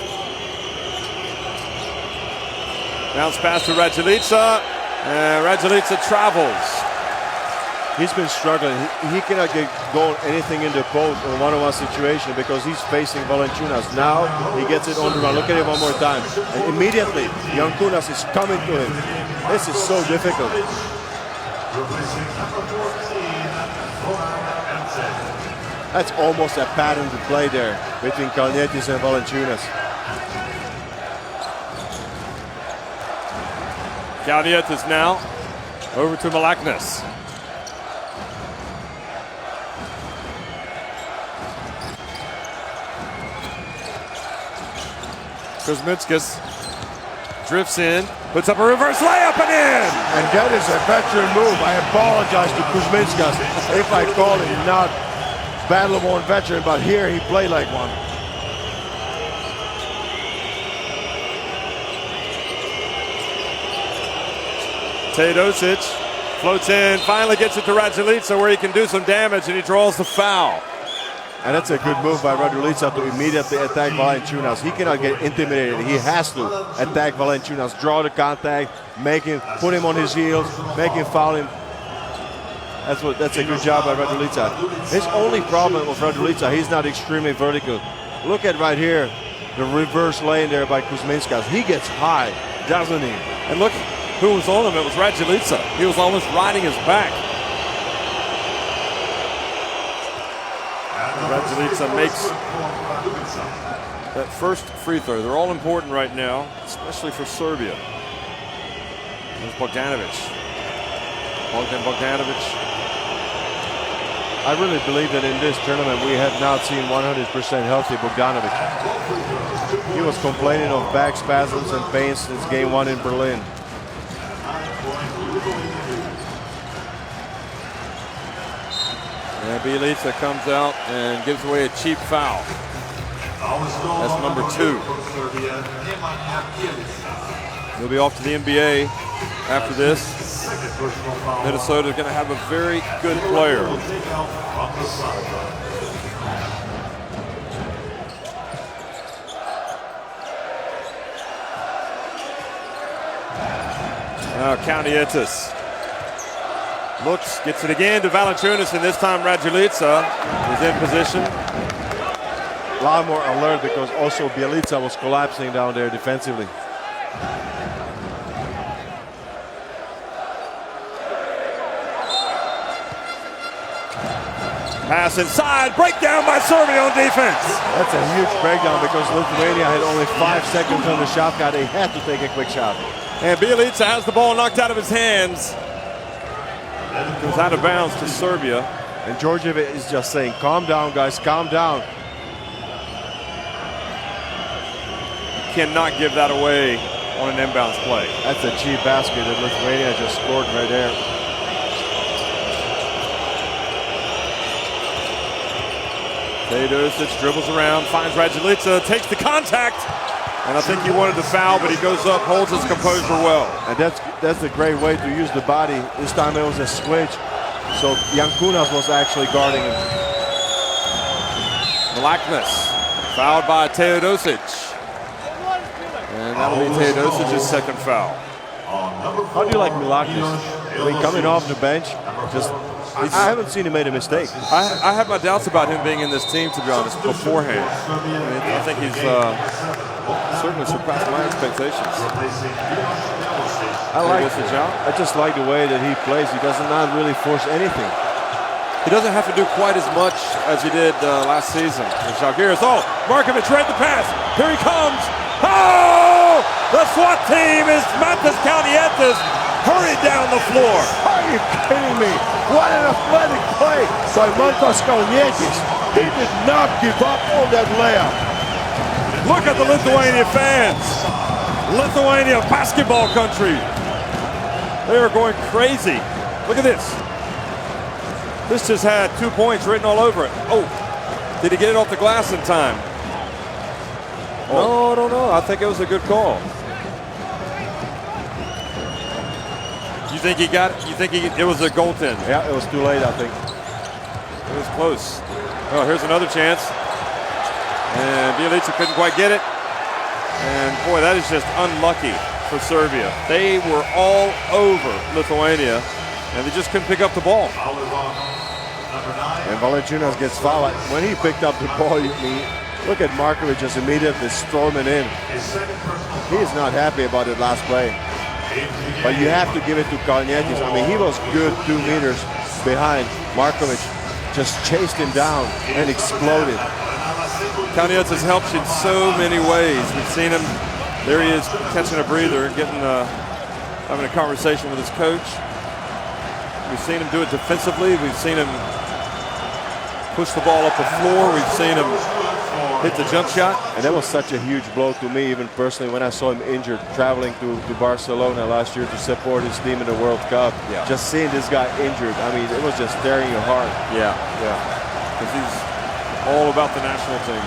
Bounce pass to Raduljica, and Raduljica travels. He's been struggling. He cannot get going anything in the post or one-on-one situation because he's facing Valanciunas. Now he gets it on the run. Look at it one more time. And immediately, Yankunas is coming to him. This is so difficult. That's almost a pattern to play there between Kalnietis and Valanciunas. Kalnietis now over to Malaknas. Kuzminskas drifts in, puts up a reverse layup and in! And that is a veteran move. I apologize to Kuzminskas if I call him not battle-worn veteran, but here he played like one. Teodosic floats in, finally gets it to Raduljica where he can do some damage, and he draws the foul. And that's a good move by Raduljica to immediately attack Valanciunas. He cannot get intimidated. He has to attack Valanciunas, draw the contact, put him on his heels, make him foul him. That's a good job by Raduljica. His only problem with Raduljica, he's not extremely vertical. Look at right here, the reverse lane there by Kuzminskas. He gets high, doesn't he? And look who was on him. It was Raduljica. He was almost riding his back. Raduljica makes that first free throw. They're all important right now, especially for Serbia. There's Bogdanovic. Bogdanovic. I really believe that in this tournament we have not seen 100% healthy Bogdanovic. He was complaining of back spasms and pain since game 1 in Berlin. And Bjelica comes out and gives away a cheap foul. That's number 2. He'll be off to the NBA after this. Minnesota's going to have a very good player. Now Kalnietis looks, gets it again to Valanciunas, and this time Raduljica is in position. a lot more alert because also Bjelica was collapsing down there defensively. Pass inside, breakdown by Serbia on defense. That's a huge breakdown because Lithuania had only 5 seconds on the shot clock. They had to take a quick shot. And Bjelica has the ball knocked out of his hands. Goes out of bounds to Serbia. And Djordjevic is just saying, calm down, guys, calm down. Cannot give that away on an inbounds play. That's a cheap basket that Lithuania just scored right there. Teodosic dribbles around, finds Raduljica, takes the contact, and I think he wanted to foul, but he goes up, holds his composure well. And that's a great way to use the body. This time it was a switch, so Jankunas was actually guarding him. Malaknis, fouled by Teodosic. And that'll be Teodosic's second foul. How do you like Malaknis? I mean, coming off the bench, just I haven't seen him make a mistake. I have my doubts about him being in this team, to be honest, beforehand. I think he's certainly surpassed my expectations. I just like the way that he plays. He does not really force anything. He doesn't have to do quite as much as he did last season. Žalgiris, Markovic read the pass. Here he comes. Oh! The SWAT team is Matas Kalnietis hurried down the floor. Are you kidding me? What an athletic play by Matas Kalnietis. He did not give up on that layup. Look at the Lithuania fans. Lithuania basketball country. They are going crazy. Look at this. This just had 2 points written all over it. Oh, did he get it off the glass in time? No, I don't know. I think it was a good call. You think he got it? You think it was a goaltend? Yeah, it was too late, I think. It was close. Oh, here's another chance. And Bjelica couldn't quite get it. And boy, that is just unlucky for Serbia. They were all over Lithuania, and they just couldn't pick up the ball. And Valanciunas gets fouled. When he picked up the ball, look at Markovic just immediately storming in. He is not happy about it last play. But you have to give it to Kalnietis. I mean, he was good 2 meters behind. Markovic just chased him down and exploded. Kalnietis has helped in so many ways. We've seen him, there he is catching a breather, having a conversation with his coach. We've seen him do it defensively. We've seen him push the ball up the floor. We've seen him hit the jump shot. And that was such a huge blow to me, even personally, when I saw him injured, traveling to Barcelona last year to support his team in the World Cup. Yeah. Just seeing this guy injured, I mean, it was just tearing your heart. Yeah. Because he's all about the national team.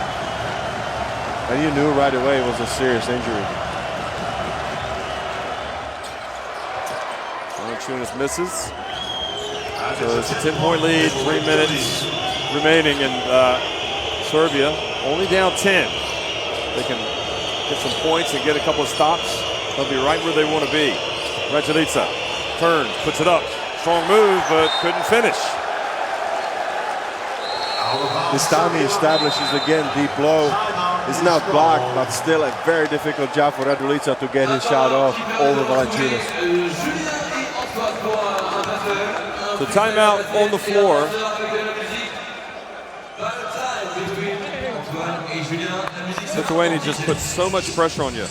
And you knew right away it was a serious injury. Valanciunas misses. So it's a 10-point lead, 3 minutes remaining, and Serbia only down 10. They can get some points and get a couple of stops. They'll be right where they want to be. Raduljica turns, puts it up. Strong move, but couldn't finish. This time he establishes again deep low. It's not blocked, but still a very difficult job for Raduljica to get his shot off over Valanciunas. The timeout on the floor. Lithuania just puts so much pressure on you.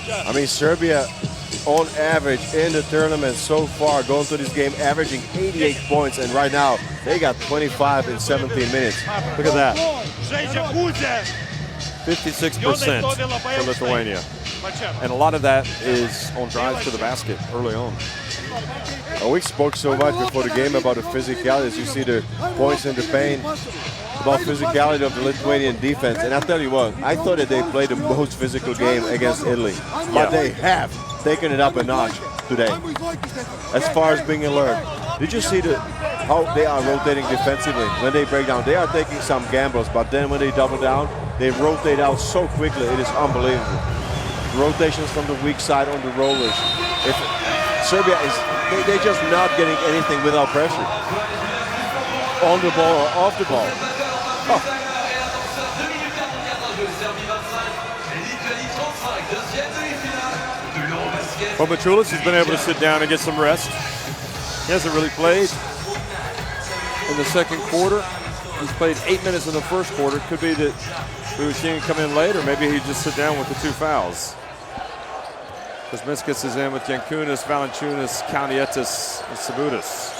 I mean, Serbia, on average in the tournament so far, going to this game, averaging 88 points, and right now they got 25 in 17 minutes. Look at that. 56% for Lithuania. And a lot of that is on drives to the basket early on. We spoke so much before the game about the physicality, as you see the points in the paint, about physicality of the Lithuanian defense. And I tell you what, I thought that they played the most physical game against Italy. But they have taken it up a notch today as far as being alert. Did you see how they are rotating defensively? When they break down, they are taking some gambles, but then when they double down, they rotate out so quickly. It is unbelievable. Rotations from the weak side on the rollers. If Serbia is, they're just not getting anything without pressure. On the ball or off the ball. Oh. But Machulis has been able to sit down and get some rest. He hasn't really played in the second quarter. He's played 8 minutes in the first quarter. Could be that we were seeing him come in late, or maybe he'd just sit down with the 2 fouls. Kuzminskas is in with Yankunas, Valanciunas, Kalnietis, and Sabutis.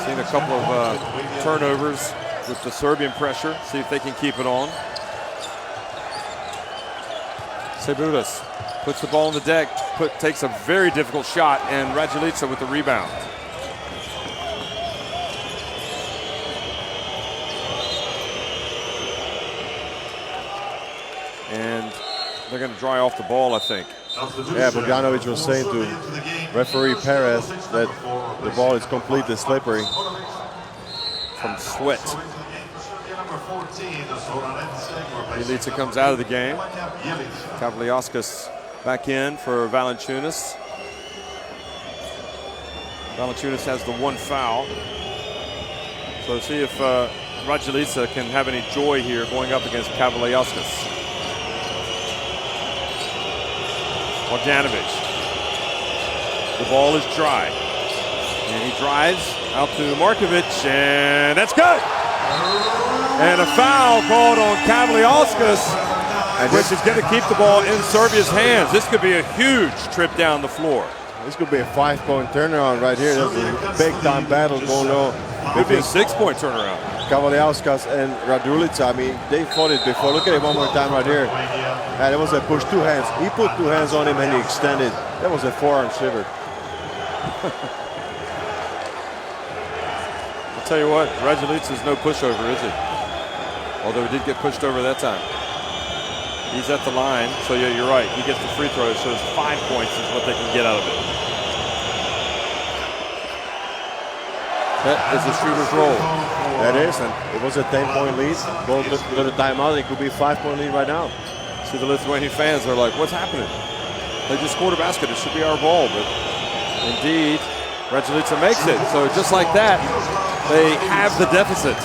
Seen a couple of turnovers with the Serbian pressure. See if they can keep it on. Sabutis puts the ball on the deck, takes a very difficult shot, and Raduljica with the rebound. And they're going to dry off the ball, I think. Yeah, Bogdanovic was saying to referee Perez that the ball is completely slippery. From sweat. Bjelica comes out of the game. Kavaliauskas back in for Valanciunas. Valanciunas has the 1 foul. So see if Raduljica can have any joy here going up against Kavaliauskas. Bogdanovic. The ball is dry. And he drives out to Markovic, and that's good. And a foul called on Kavaliauskas, which is going to keep the ball in Serbia's hands. This could be a huge trip down the floor. This could be a 5-point turnaround right here. There's a big-time battle going on. Could be a 6-point turnaround. Kavaliauskas and Raduljica, I mean, they fought it before. Look at it one more time right here. And it was a push, 2 hands. He put 2 hands on him and he extended. That was a forearm shiver. I'll tell you what, Raduljica's no pushover, is he? Although he did get pushed over that time. He's at the line, so yeah, you're right. He gets the free throw, so it's 5 points is what they can get out of it. That is the shooter's roll. That is, and it was a 10-point lead. Go to the timeout, it could be a 5-point lead right now. See, the Lithuanian fans are like, what's happening? They just scored a basket. It should be our ball, but indeed, Raduljica makes it. So just like that, they have the deficit.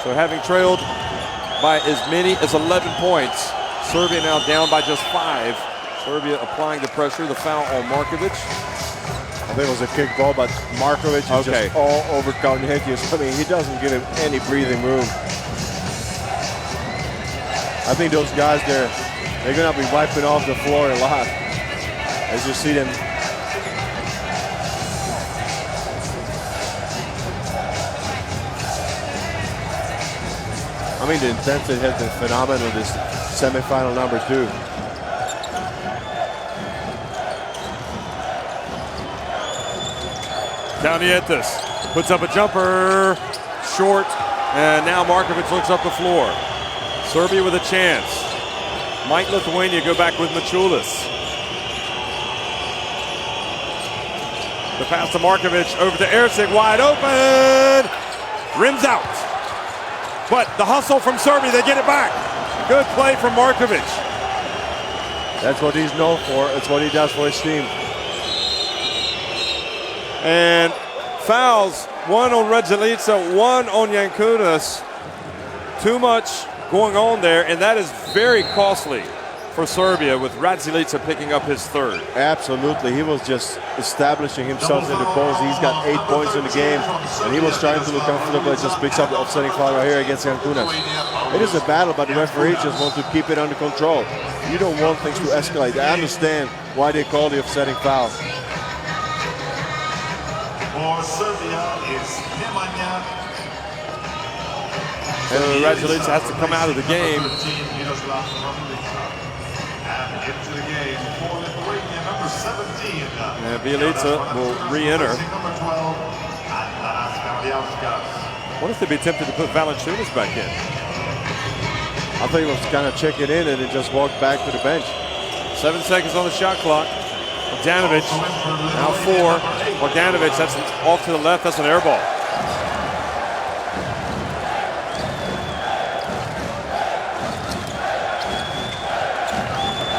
So having trailed by as many as 11 points, Serbia now down by just 5. Serbia applying the pressure, the foul on Markovic. I think it was a kick ball, but Markovic is just all over Kalnietis. I mean, he doesn't give him any breathing room. I think those guys there, they're going to be wiping off the floor a lot. As you see them. I mean, the intensity has been phenomenal this semifinal number 2. Kalnietis puts up a jumper, short, and now Markovic looks up the floor. Serbia with a chance. Might Lithuania go back with Machulis? The pass to Markovic over to Erceg, wide open. Rims out. But the hustle from Serbia, they get it back. Good play from Markovic. That's what he's known for. It's what he does for his team. And fouls, 1 on Raduljica, 1 on Yankunas. Too much going on there, and that is very costly for Serbia with Raduljica picking up his 3rd. Absolutely, he was just establishing himself in the post. He's got 8 points in the game, and he was trying to look comfortable. Just picks up the offsetting foul right here against Yankunas. It is a battle, but the referee just wants to keep it under control. You don't want things to escalate. I understand why they call the offsetting foul. For Serbia, it's Nemanja. And Raduljica has to come out of the game. And into the game for Lithuania, number 17. And Bjelica will re-enter. What if they'd be tempted to put Valanciunas back in? I think he was kind of checking in and then just walked back to the bench. 7 seconds on the shot clock. Bogdanovic, now 4. Bogdanovic, that's off to the left, that's an air ball.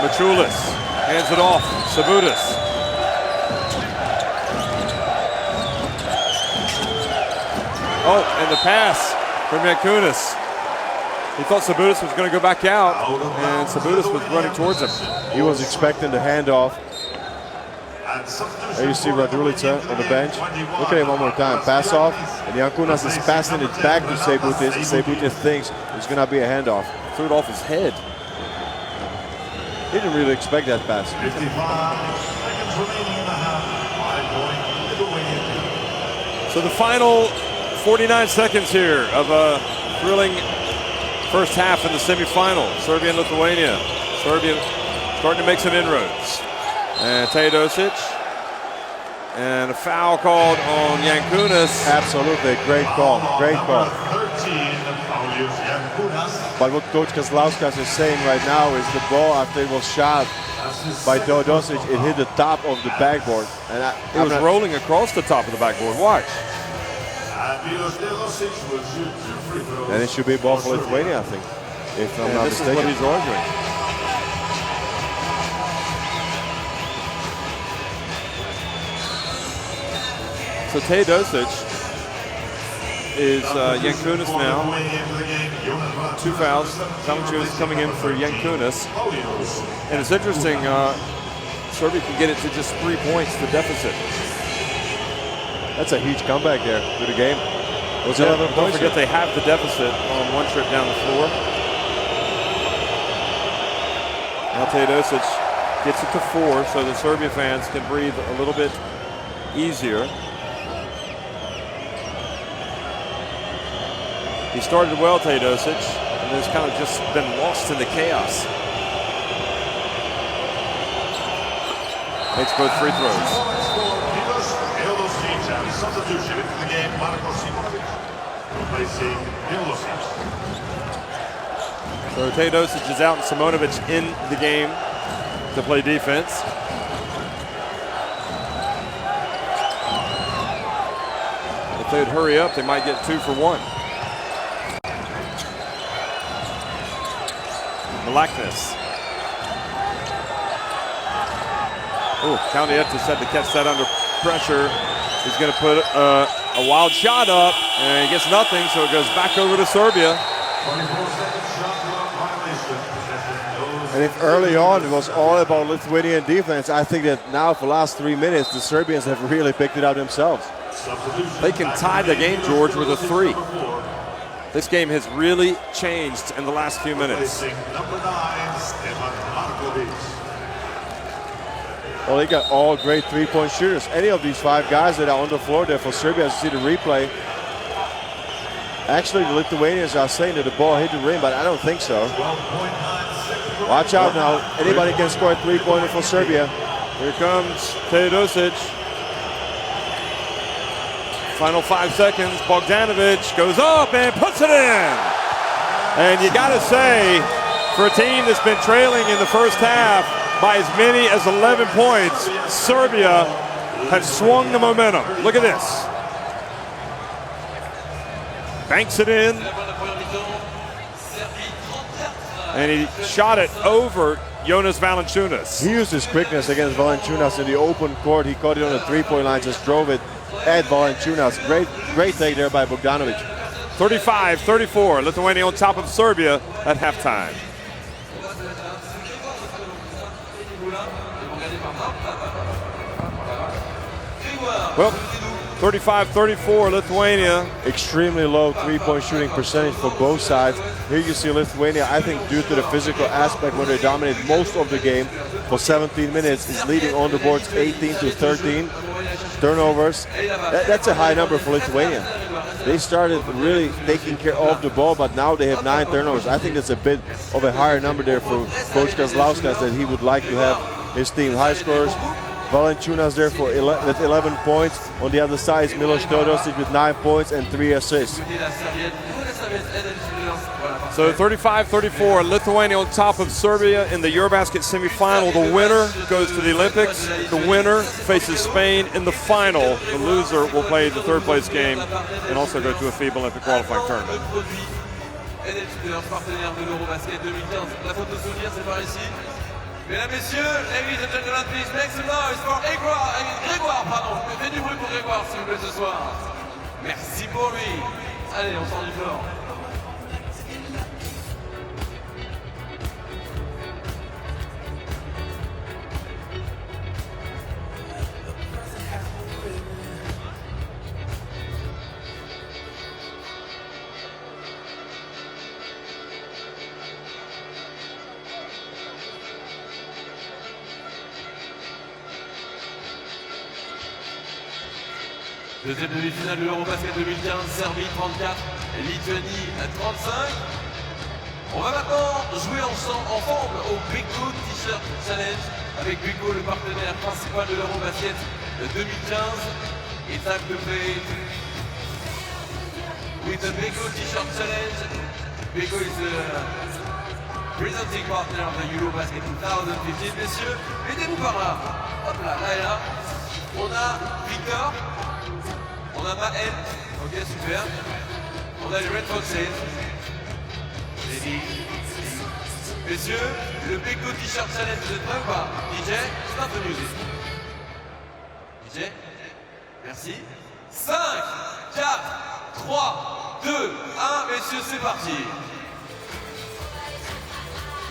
Machulis hands it off, Sabutis. Oh, and the pass from Jankunas. He thought Sabutis was going to go back out, and Sabutis was running towards him. He was expecting the handoff. There you see Radulica on the bench. Look at him one more time. Pass off, and Jankunas is passing it back to Sabutis. Sabutis thinks it's going to be a handoff. Threw it off his head. He didn't really expect that pass. 55 seconds remaining in the half. 5-point Lithuania. So the final 49 seconds here of a thrilling first half in the semifinal. Serbia and Lithuania. Serbia starting to make some inroads. And Teodosic. And a foul called on Jankunas. Absolutely, great call, great call. But what Coach Kazlauskas is saying right now is the ball, after it was shot by Teodosic, it hit the top of the backboard. And it was rolling across the top of the backboard. Watch. And it should be a ball for Lithuania, I think, if I'm not mistaken. This is what he's arguing. So Teodosic is Jankunas now. 2 fouls. Valanciunas coming in for Jankunas. And it's interesting, Serbia can get it to just 3 points, the deficit. That's a huge comeback there to the game. Don't forget they have the deficit on one trip down the floor. Now Teodosic gets it to 4, so the Serbia fans can breathe a little bit easier. He started well, Teodosic, and has kind of just been lost in the chaos. Makes both free throws. Substitution into the game, Marko Simonovic replacing Milosic. So Teodosic is out and Simonovic in the game to play defense. If they'd hurry up, they might get 2 for 1. Malaknis. Oh, Kalnietis had to catch that under pressure. He's going to put a wild shot up, and he gets nothing, so it goes back over to Serbia. 24-second shot clock violation. And if early on it was all about Lithuanian defense, I think that now for the last 3 minutes, the Serbians have really picked it out themselves. They can tie the game, George, with a 3. This game has really changed in the last few minutes. Number 9, Stefan Markovic. Well, they got all great three-point shooters. Any of these 5 guys that are on the floor there for Serbia, as you see the replay. Actually, the Lithuanians are saying that the ball hit the rim, but I don't think so. Watch out now. Anybody can score a 3-pointer for Serbia. Here comes Teodosic. Final 5 seconds. Bogdanovic goes up and puts it in. And you got to say, for a team that's been trailing in the first half by as many as 11 points, Serbia has swung the momentum. Look at this. Banks it in. And he shot it over Jonas Valanciunas. He used his quickness against Valanciunas in the open court. He caught it on the 3-point line, just drove it at Valanciunas. Great take there by Bogdanovic. 35-34, Lithuania on top of Serbia at halftime. Well, 35-34, Lithuania. Extremely low 3-point shooting percentage for both sides. Here you see Lithuania, I think due to the physical aspect when they dominate most of the game for 17 minutes, is leading on the boards 18-13. Turnovers, that's a high number for Lithuania. They started really taking care of the ball, but now they have 9 turnovers. I think that's a bit of a higher number there for Coach Kazlauskas that he would like to have his team high scorers. Valanciunas there with 11 points. On the other side is Milos Teodosic with 9 points and 3 assists. So 35-34, Lithuania on top of Serbia in the Eurobasket semifinal. The winner goes to the Olympics. The winner faces Spain in the final. The loser will play the 3rd place game and also go to a FIBA Olympic qualifying tournament. Mesdames, Messieurs, ladies and gentlemen, please make some noise for Grégoire, pardon. Faites du bruit pour Grégoire, s'il vous plaît, ce soir. Merci pour lui. Allez, on sort du floor. Deuxième demi-finale de l'Eurobasket 2015, Serbie 34, Lituanie 35. On va maintenant jouer ensemble au Beko T-shirt Challenge avec Beko, le partenaire principal de l'Eurobasket 2015. It's time to play with the Beko T-shirt Challenge. Beko is the presenting partner of the Eurobasket 2015. Messieurs, aidez-nous par là. Hop là, là et là. On a Victor. On a Maël, ok super. On a les Red Foxes. Messieurs, le Beko T-shirt Challenge, vous êtes prêts ou pas? DJ, start the music. DJ, merci. 5, 4, 3, 2, 1, messieurs, c'est parti.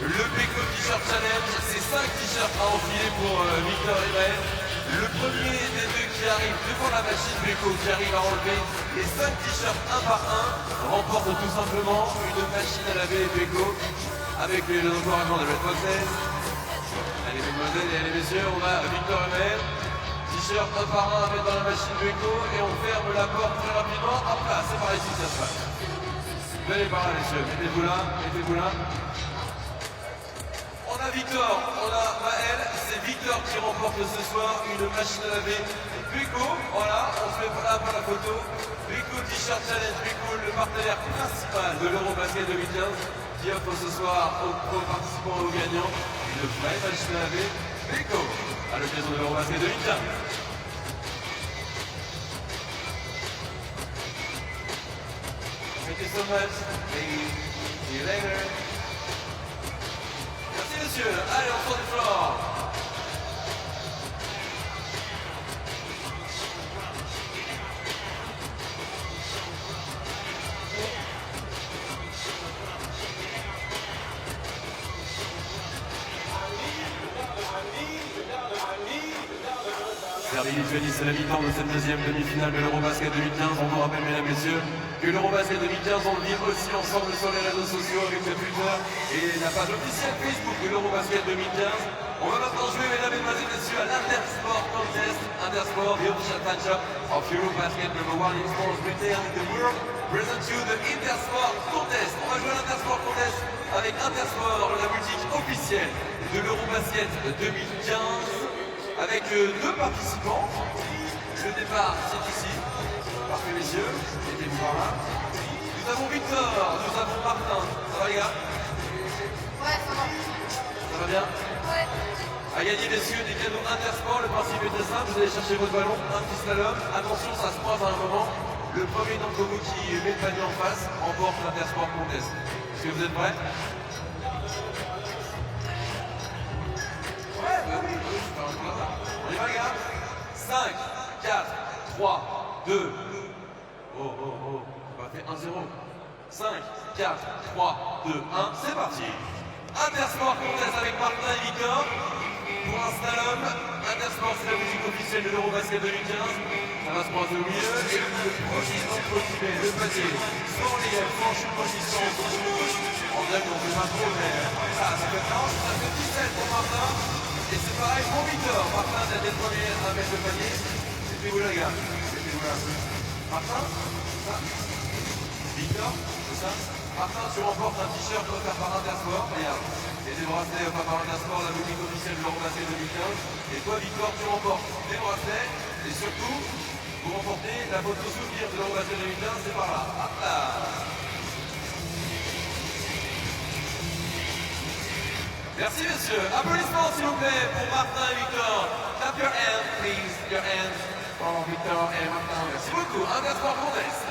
Le Beko T-shirt Challenge, c'est 5 t-shirts à enfiler pour Victor et Maël. Le premier des deux qui arrive devant la machine Beko, qui arrive à enlever les 5 t-shirts un par un, remporte tout simplement une machine à laver Beko avec les encouragements de Red Foxes. Allez mesdemoiselles et allez messieurs, on a Victor et Maël. T-shirt un par un à mettre dans la machine Beko et on ferme la porte très rapidement. Hop là, c'est par ici que ça se passe. Venez par là messieurs, mettez-vous là, mettez-vous là. On a Victor, on a Maël, c'est Victor qui remporte ce soir une machine à laver Beko. Voilà, on se met là pour la photo. Beko T-shirt Challenge, Beko, le partenaire principal de l'Eurobasket 2015, qui offre ce soir aux participants et aux gagnants une vraie machine à laver Beko à l'occasion de l'Eurobasket 2015. Thank you so much. See you later. Merci monsieur, allez on sort du floor. Serbie-Lituanie, c'est la mi-temps de cette deuxième demi-finale de l'Eurobasket 2015. On vous rappelle, mesdames et messieurs, que l'Eurobasket 2015, on le vit aussi ensemble sur les réseaux sociaux avec le Twitter et la page officielle Facebook de l'Eurobasket 2015. On va maintenant jouer, mesdames et messieurs, à l'Intersport Contest. Intersport, the official matchup of Eurobasket #1 in sports retail in the world, present you the Intersport Contest. On va jouer à l'Intersport Contest avec Intersport, la boutique officielle de l'Eurobasket 2015. Avec deux participants. Le départ, c'est ici. Parfait, messieurs. Mettez-vous par là. Nous avons Victor, nous avons Martin. Ça va, les gars? Ouais, ça va. Ça va bien? Ouais. À gagner, messieurs, des cadeaux Intersport. Le principe est très simple. Vous allez chercher votre ballon, un petit slalom. Attention, ça se croise à un moment. Le premier d'entre vous qui met le panier en face remporte l'Intersport Contest. Est-ce que vous êtes prêts? Ouais, bah oui, on y va les gars. 5, 4, 3, 2. Oh, on va faire 1-0. 5, 4, 3, 2, 1, c'est parti. Intersport Contest avec Martin et Victor. Pour un slalom, Intersport c'est la musique officielle de l'Eurobasket 2015. Ça va se croiser au milieu. Et le premier d'entre vous qui met le panier sans les franchement position. En vrai, on ne fait pas trop, mais ça fait 40, ça fait 17 pour Martin. Et c'est pareil pour Victor. Martin est le premier à mettre le panier. Mettez-vous là, gars. Mettez-vous là. Martin, c'est ça. Victor, c'est ça. Martin, tu remportes un t-shirt offert par Intersport. Regarde. Et des bracelets offerts par Intersport, la boutique officielle de l'Eurobasket 2015. Et toi, Victor, tu remportes des bracelets. Et surtout, vous remportez la photo souvenir de l'Eurobasket 2015. C'est par là. Hop là. Merci messieurs. Applaudissements s'il vous plaît pour Martin et Victor. Clap your hands, please. Your hands for Victor et Martin. Merci beaucoup. Intersport Contest.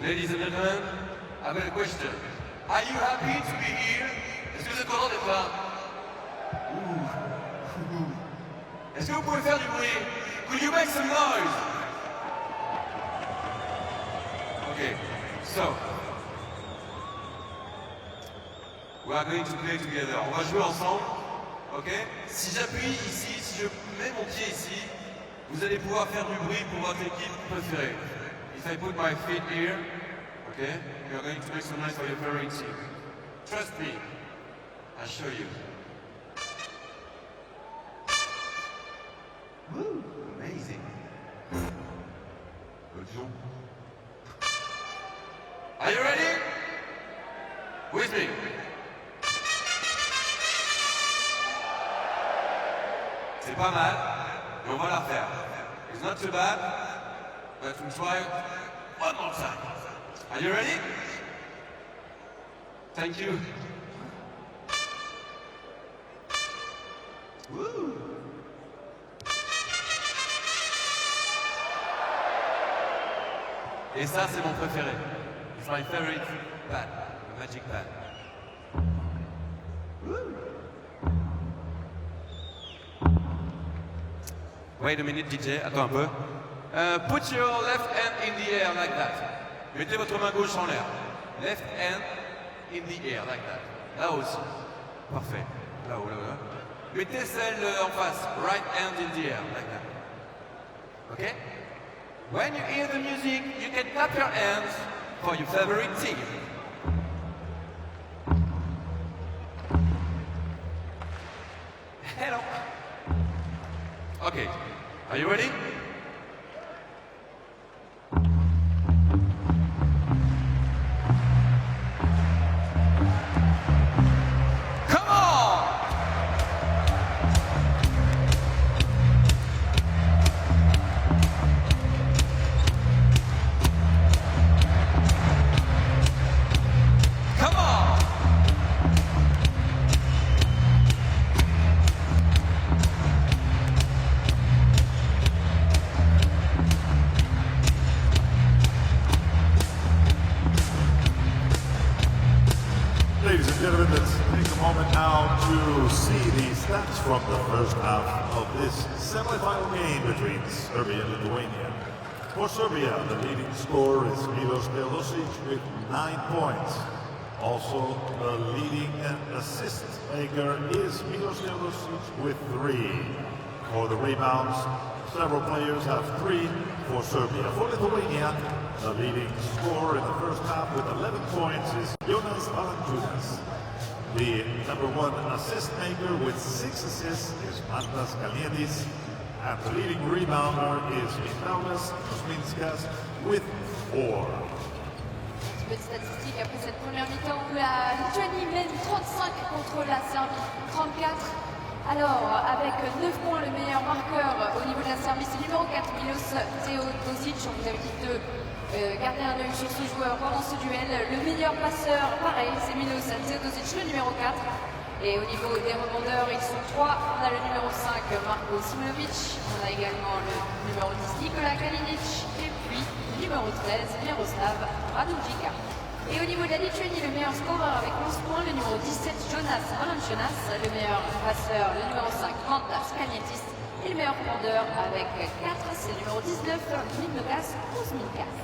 Ladies and gentlemen, I've got a question. Are you happy to be here? Est-ce que vous êtes content d'être là? Est-ce que vous pouvez faire du bruit? Could you make some noise? Okay, so we are going to play together. On va jouer ensemble, ok? Si j'appuie ici, si je mets mon pied ici, vous allez pouvoir faire du bruit pour votre équipe préférée. If I put my feet here, okay, you're going to make some noise for your favorite team. Trust me, I'll show you. Woo, amazing. Are you ready? With me. C'est pas mal, mais on va la refaire. It's not too bad, but we'll try one more time. Are you ready? Thank you. Woo. Et ça, c'est mon préféré. It's my favorite pad, the magic pad. Woo. Wait a minute, DJ, attends un peu. Put your left hand in the air like that. Mettez votre main gauche en l'air. Left hand in the air like that. Là aussi. Parfait. Là-haut, là-haut. Mettez celle en face. Right hand in the air like that. Okay? When you hear the music, you can clap your hands for your favorite team. Hello. Okay. Are you ready? Come on! Come on! Ladies and gentlemen, let's take a moment now to see the stats from the first half of this semifinal game between Serbia and Lithuania. For Serbia, the leading scorer is Milos Teodosic with 9 points. Also, the leading assist maker is Milos Teodosic with 3. For the rebounds, several players have 3 for Serbia. For Lithuania, the leading scorer in the first half with 11 points is Jonas Valanciunas. The number 1 assist maker with 6 assists is Mantas Kalniedis. And the leading rebounder is Vitautas Kuzminskas with 4. Peu de statistiques après cette première mi-temps où la Lituanie mène 35 contre la Serbie 34. Alors, avec 9 points, le meilleur marqueur au niveau de la Serbie, c'est le numéro 4, Milos Teodosic. On vous avait dit de garder un œil sur ce joueur pendant ce duel. Le meilleur passeur, pareil, c'est Milos Teodosic, le numéro 4. Et au niveau des rebondeurs, ils sont 3. On a le numéro 5, Marko Simonovic. On a également le numéro 10, Nikola Kalinic. Et puis, le numéro 13, Miroslav Raduljica. Et au niveau de la Lituanie, le meilleur scoreur avec 11 points, le numéro 17, Jonas Valanciunas. Le meilleur passeur, le numéro 5, Mantas Kalnietis. Et le meilleur rebondeur avec 4, c'est le numéro 19, Nicolas Kuzminskas.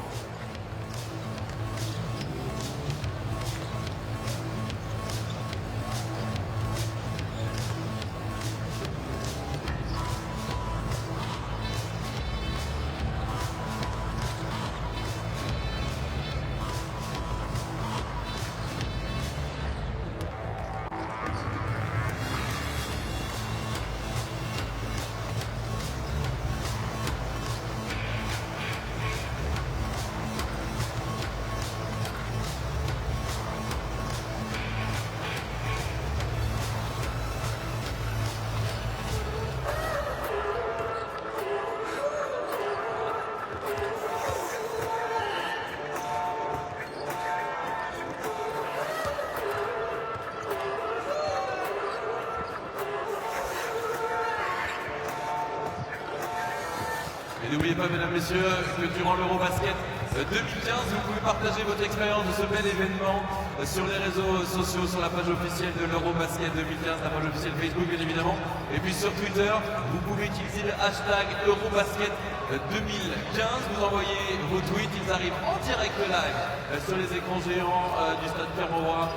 Et n'oubliez pas, mesdames, messieurs, que durant l'Eurobasket, 2015. Vous pouvez partager votre expérience de ce bel événement sur les réseaux sociaux, sur la page officielle de l'Eurobasket 2015, la page officielle Facebook bien évidemment. Et puis sur Twitter, vous pouvez utiliser le hashtag Eurobasket 2015. Vous envoyez vos tweets, ils arrivent en direct live sur les écrans géants du stade Pierre-Mauroy,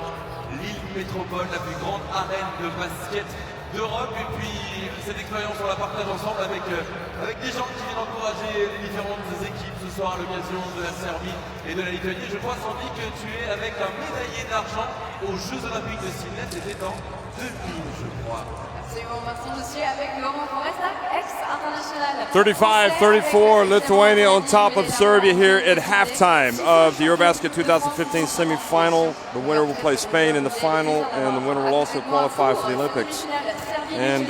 Lille Métropole, la plus grande arène de basket d'Europe. Et puis cette expérience, on la partage ensemble avec des gens qui viennent encourager les différentes équipes ce soir à l'occasion de la Serbie et de la Lituanie. Je crois, Sandy, que tu es avec un médaillé d'argent aux Jeux Olympiques de Sydney. C'était en 2000, je crois. Absolument, merci monsieur, avec Laurent Foresta, ex-international. 35-34, Lithuania on top of Serbia here at halftime of the Eurobasket 2015 semifinal. The winner will play Spain in the final, and the winner will also qualify for the Olympics. And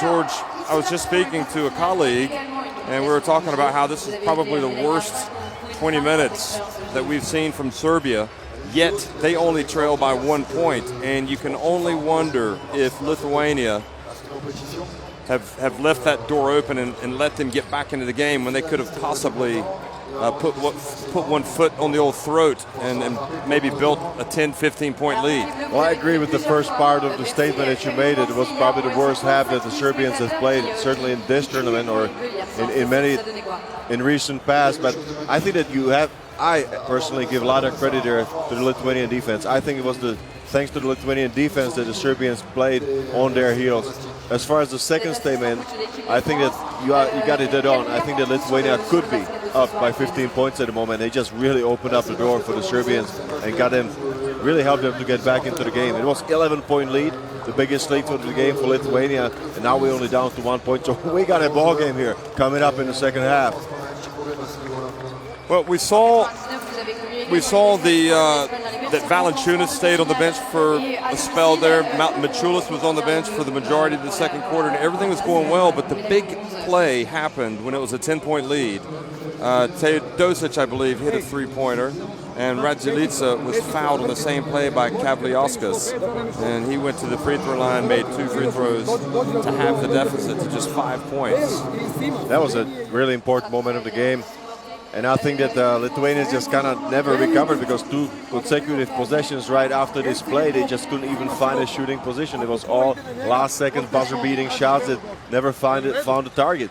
George, I was just speaking to a colleague, and we were talking about how this is probably the worst 20 minutes that we've seen from Serbia, yet they only trail by 1 point, and you can only wonder if Lithuania have left that door open and let them get back into the game when they could have possibly put 1 foot on the old throat and maybe built a 10-15 point lead. Well, I agree with the first part of the statement that you made. It was probably the worst half that the Serbians have played, certainly in this tournament or in recent past. But I think that I personally give a lot of credit there to the Lithuanian defense. I think it was thanks to the Lithuanian defense that the Serbians played on their heels. As far as the second statement, I think that you got it dead on. I think that Lithuania could be up by 15 points at the moment. They just really opened up the door for the Serbians and really helped them to get back into the game. It was 11-point lead, the biggest lead for the game for Lithuania, and now we're only down to 1 point. So we got a ball game here coming up in the second half. Well, we saw that Valanciunas stayed on the bench for a spell there. Machulis was on the bench for the majority of the second quarter, and everything was going well. But the big play happened when it was a 10-point lead. Teodosic, I believe, hit a 3-pointer, and Radzilica was fouled on the same play by Kavliauskas, and he went to the free throw line, made 2 free throws to have the deficit to just 5 points. That was a really important moment of the game. And I think that Lithuanians just kind of never recovered because 2 consecutive possessions right after this play, they just couldn't even find a shooting position. It was all last-second buzzer-beating shots that never found the target.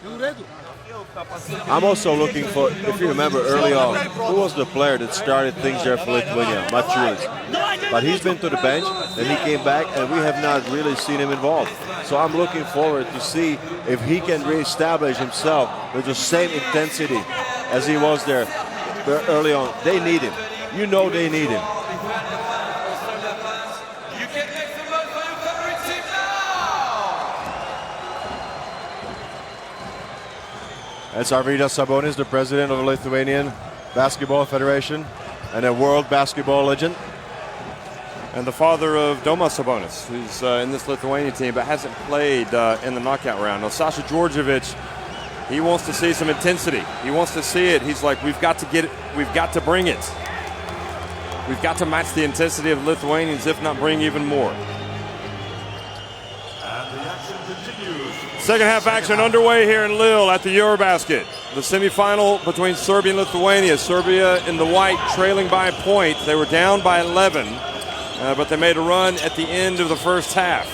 I'm also looking for, if you remember early on, who was the player that started things there for Lithuania? Machulis. But he's been to the bench, and he came back, and we have not really seen him involved. So I'm looking forward to see if he can reestablish himself with the same intensity as he was there early on. They need him. You know they need him. That's Arvydas Sabonis, the president of the Lithuanian Basketball Federation and a world basketball legend. And the father of Domas Sabonis, who's in this Lithuanian team but hasn't played in the knockout round. Now, Sasha Djordjevic, he wants to see some intensity. He wants to see it. He's like, we've got to get it. We've got to bring it. We've got to match the intensity of the Lithuanians, if not bring even more. And the action continues. Second half action underway here in Lille at the Eurobasket. The semifinal between Serbia and Lithuania. Serbia in the white, trailing by a point. They were down by 11, but they made a run at the end of the first half.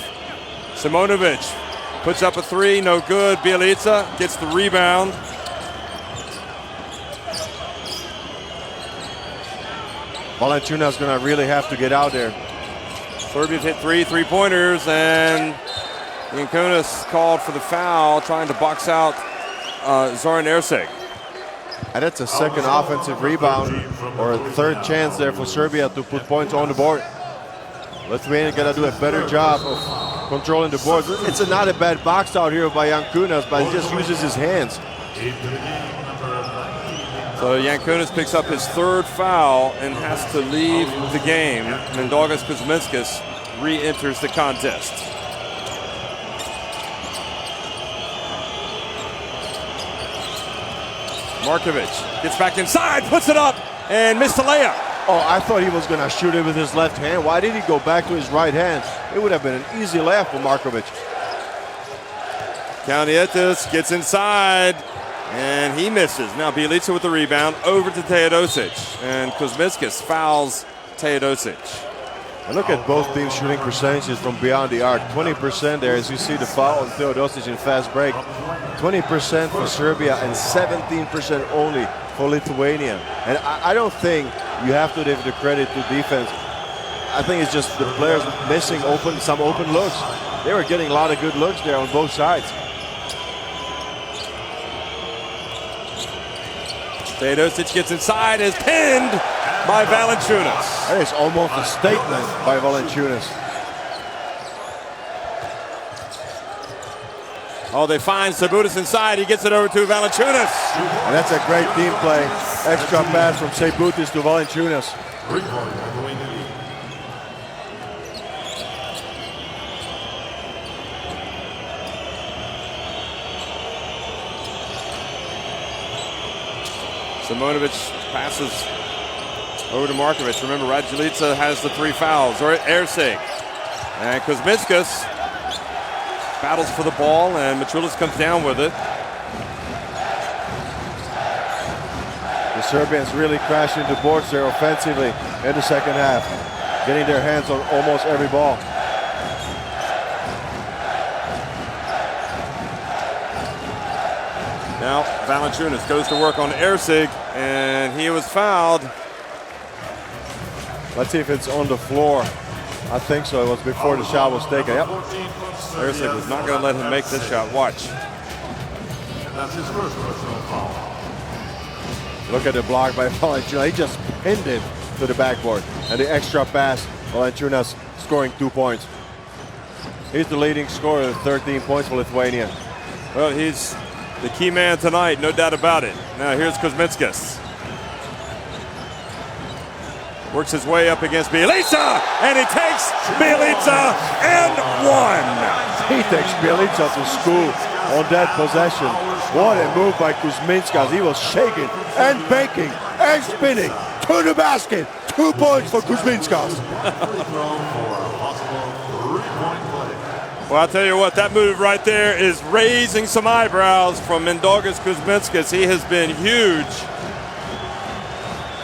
Simonovic puts up a 3, no good. Bielica gets the rebound. Valanciunas going to really have to get out there. Serbia's hit 3 3-pointers, and Jankunas called for the foul, trying to box out Zoran Erceg. And that's a second offensive rebound or a third chance there for Serbia to put points on the board. Lithuania got to do a better job of controlling the boards. It's not a bad box out here by Jankunas, but he just uses his hands. So Jankunas picks up his 3rd foul and has to leave the game. Mindaugas Kuzminskas re-enters the contest. Markovic gets back inside, puts it up, and missed the layup. Oh, I thought he was going to shoot it with his left hand. Why did he go back to his right hand? It would have been an easy layup for Markovic. Kalnietis gets inside, And he misses. Now Bjelica with the rebound over to Teodosic. And Kuzminskas fouls Teodosic. And look at both teams' shooting percentages from beyond the arc. 20% there, as you see the foul on Teodosic in fast break. 20% for Serbia and 17% only for Lithuania. And I don't think you have to give the credit to defense. I think it's just the players missing some open looks. They were getting a lot of good looks there on both sides. Teodosic gets inside, is pinned by Valanciunas. That is almost a statement by Valanciunas. Oh, they find Sabutis inside. He gets it over to Valanciunas. And that's a great team play. Extra pass from Sabutis to Valanciunas. Simonovic passes over to Markovic. Remember, Radjulica has the 3 fouls. Or Erceg. And Kuzminskas battles for the ball, and Machulis comes down with it. The Serbians really crashing the boards there offensively in the second half, getting their hands on almost every ball. Now Valanciunas goes to work on Erceg, and he was fouled. Let's see if it's on the floor. I think so. It was before the shot was taken. Yep. Erceg was not going to let him make this shot. Watch. That's his first personal foul. Look at the block by Valanciunas. He just pinned it to the backboard. And the extra pass, Valanciunas scoring 2 points. He's the leading scorer with 13 points for Lithuania. Well, he's the key man tonight, no doubt about it. Now here's Kuzminskas. Works his way up against Bjelica, and he takes Bjelica and 1. He takes Bjelica to school on that possession. What a move by Kuzminskas. He was shaking and baking and spinning to the basket. 2 points for Kuzminskas. Well, I'll tell you what, that move right there is raising some eyebrows from Mindaugas Kuzminskas. He has been huge.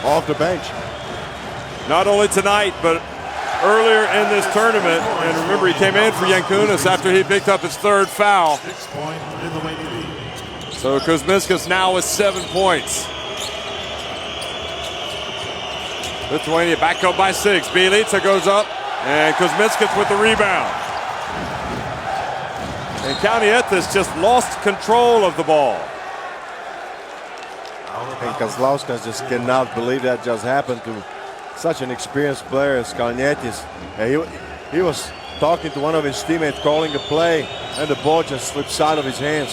Off the bench. Not only tonight, but earlier in this tournament. And remember, he came in for Jankunas after he picked up his 3rd foul. 6-point Lithuania lead. So Kuzminskas now with 7 points. Lithuania back up by 6. Bjelica goes up, and Kuzminskas with the rebound. And Kalnietis just lost control of the ball. And Kazlauskas just cannot believe that just happened to such an experienced player as Kalnietis. He was talking to one of his teammates, calling a play, and the ball just slipped out of his hands.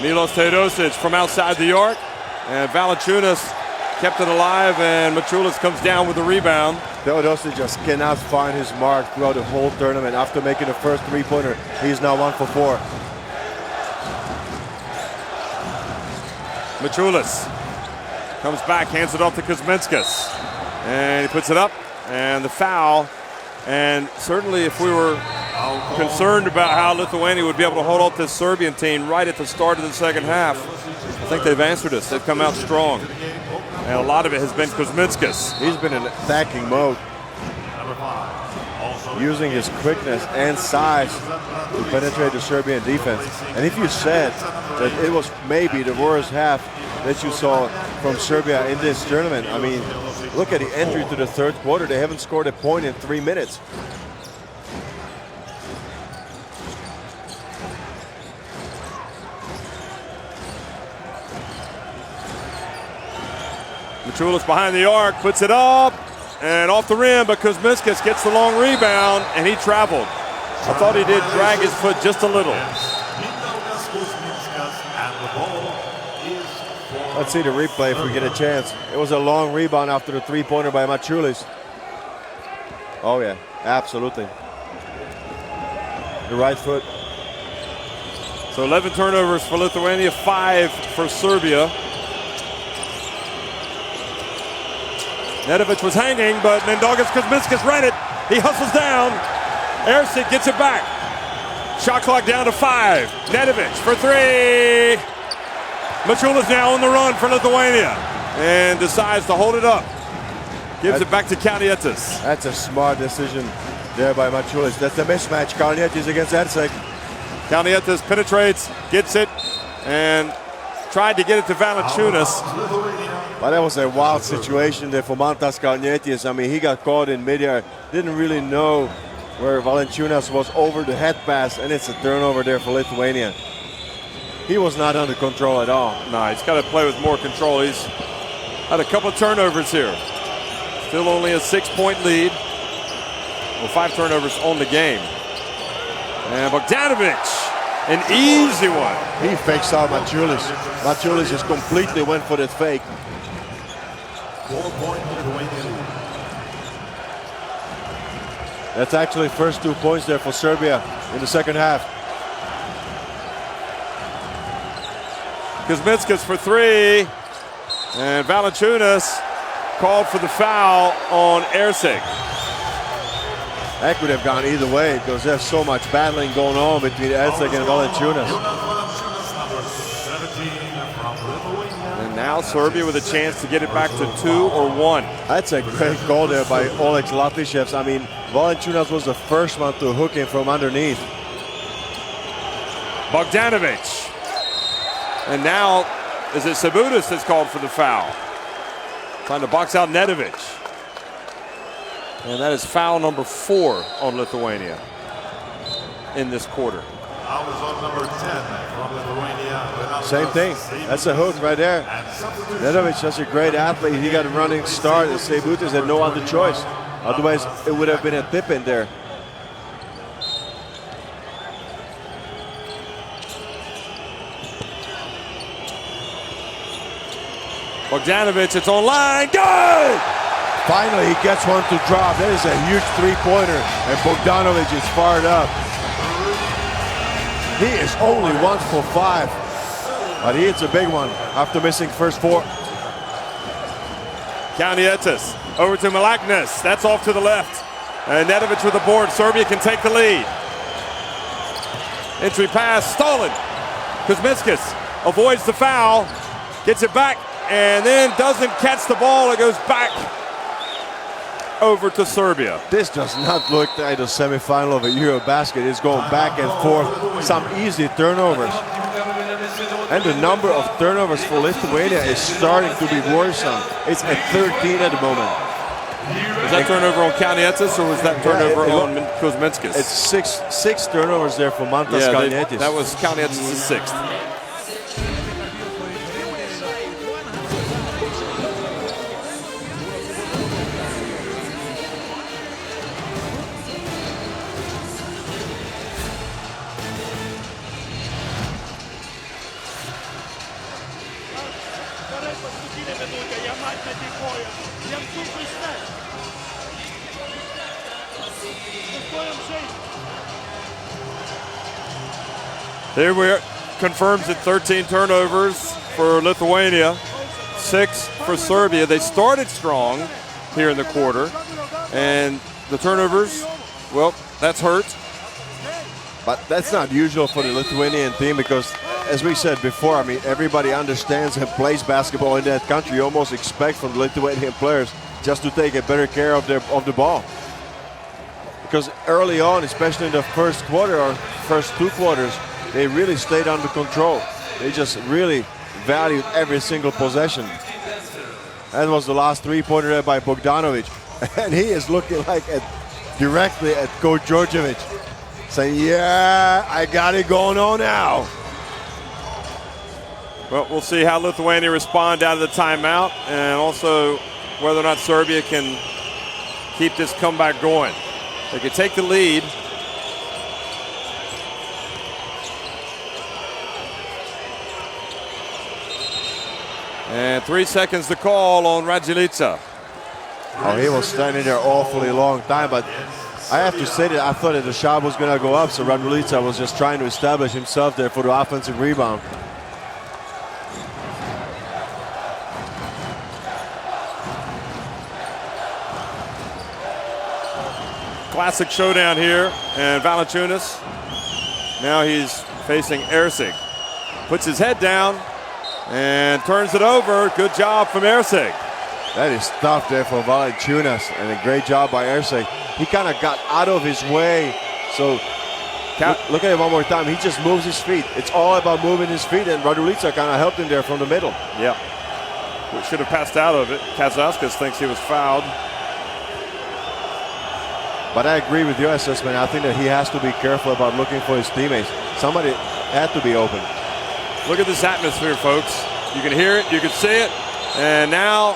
Milos Teodosic from outside the arc, and Valanciunas kept it alive, and Machulis comes down with the rebound. Teodosic just cannot find his mark throughout the whole tournament. After making the first 3-pointer, he's now 1 for 4. Machulis comes back, hands it off to Kuzminskas, and he puts it up, and the foul. And certainly if we were concerned about how Lithuania would be able to hold off this Serbian team right at the start of the second half, I think they've answered us. They've come out strong. And a lot of it has been Kuzminskas. He's been in attacking mode, using his quickness and size to penetrate the Serbian defense. And if you said that it was maybe the worst half that you saw from Serbia in this tournament, I mean, look at the entry to the 3rd quarter. They haven't scored a point in 3 minutes. Machulis behind the arc, puts it up, and off the rim, but Kuzminskas gets the long rebound, and he traveled. I thought he did drag his foot just a little. Let's see the replay if we get a chance. It was a long rebound after the 3-pointer by Machulis. Oh yeah, absolutely. The right foot. So 11 turnovers for Lithuania, 5 for Serbia. Nedovic was hanging, but Mindaugas Kuzminskas read it. He hustles down. Erceg gets it back. Shot clock down to 5. Nedovic for 3. Mačiulis now on the run for Lithuania and decides to hold it up. Gives it back to Kalnietis. That's a smart decision there by Mačiulis. That's a mismatch. Kalnietis against Erceg. Kalnietis penetrates, gets it, and tried to get it to Valanciunas. But that was a wild situation there for Mantas Kalnietis. I mean, he got caught in midair. Didn't really know where Valanciunas was over the head pass, and it's a turnover there for Lithuania. He was not under control at all. No, he's got to play with more control. He's had a couple of turnovers here. Still only a 6-point lead. Well, 5 turnovers on the game. And Bogdanovic, an easy one. He fakes out Mačiulis. Mačiulis just completely went for that fake. 4-point Lithuania lead. That's actually first 2 points there for Serbia in the second half. Kuzminskas for 3. And Valanciunas called for the foul on Erceg. That could have gone either way because there's so much battling going on between Erceg and Valanciunas. And now Serbia with a chance to get it back to 2 or 1. That's a great goal there by Oleg Zlatiševs. I mean, Valanciunas was the first one to hook him from underneath. Bogdanovic. And now, is it Sabutis that's called for the foul? Trying to box out Nedovic. And that is foul number 4 on Lithuania in this quarter. Foul is on number 10 from Lithuania. Same thing. That's a hook right there. Nedovic, such a great athlete. He got a running start, and Sabutis had no other choice. Otherwise, it would have been a tip in there. Bogdanovic, it's online. Good! Finally, he gets one to drop. That is a huge three-pointer, and Bogdanovic is fired up. He is only 1 for 5, but he hits a big one after missing first 4. Kalnietis over to Milaknis. That's off to the left. And Nedovic with the board. Serbia can take the lead. Entry pass stolen. Kuzminskas avoids the foul, gets it back, and then doesn't catch the ball. It goes back over to Serbia. This does not look like the semifinal of a Eurobasket. It's going back and forth. Some easy turnovers. And the number of turnovers for Lithuania is starting to be worrisome. It's at 13 at the moment. Was that turnover on Kalnietis or was that turnover on Kuzminskas? It's six turnovers there for Mantas Kalnietis. That was Kalnietis' 6th. There we are. Confirms it. 13 turnovers for Lithuania, 6 for Serbia. They started strong here in the quarter, and the turnovers, well, that's hurt. But that's not usual for the Lithuanian team because, as we said before, I mean, everybody understands and plays basketball in that country. You almost expect from the Lithuanian players just to take a better care of the ball. Because early on, especially in the first quarter or first 2 quarters, they really stayed under control. They just really valued every single possession. That was the last 3-pointer there by Bogdanovic. And he is looking like directly at Coach Djordjevic, saying, yeah, I got it going on now. Well, we'll see how Lithuania respond out of the timeout and also whether or not Serbia can keep this comeback going. They could take the lead. And 3 seconds to call on Raduljica. Oh, he was standing there awfully long time, but I have to say that I thought that the shot was going to go up, so Raduljica was just trying to establish himself there for the offensive rebound. classic showdown here. And Valanciunas, now he's facing Erceg. Puts his head down and turns it over. Good job from Erceg. That is tough there for Valanciunas, and a great job by Erceg. He kind of got out of his way. So look at it one more time. He just moves his feet. It's all about moving his feet, and Radulica kind of helped him there from the middle. Yeah. We should have passed out of it. Kazauskas thinks he was fouled. But I agree with your assessment. I think that he has to be careful about looking for his teammates. Somebody had to be open. Look at this atmosphere, folks. You can hear it, you can see it. And now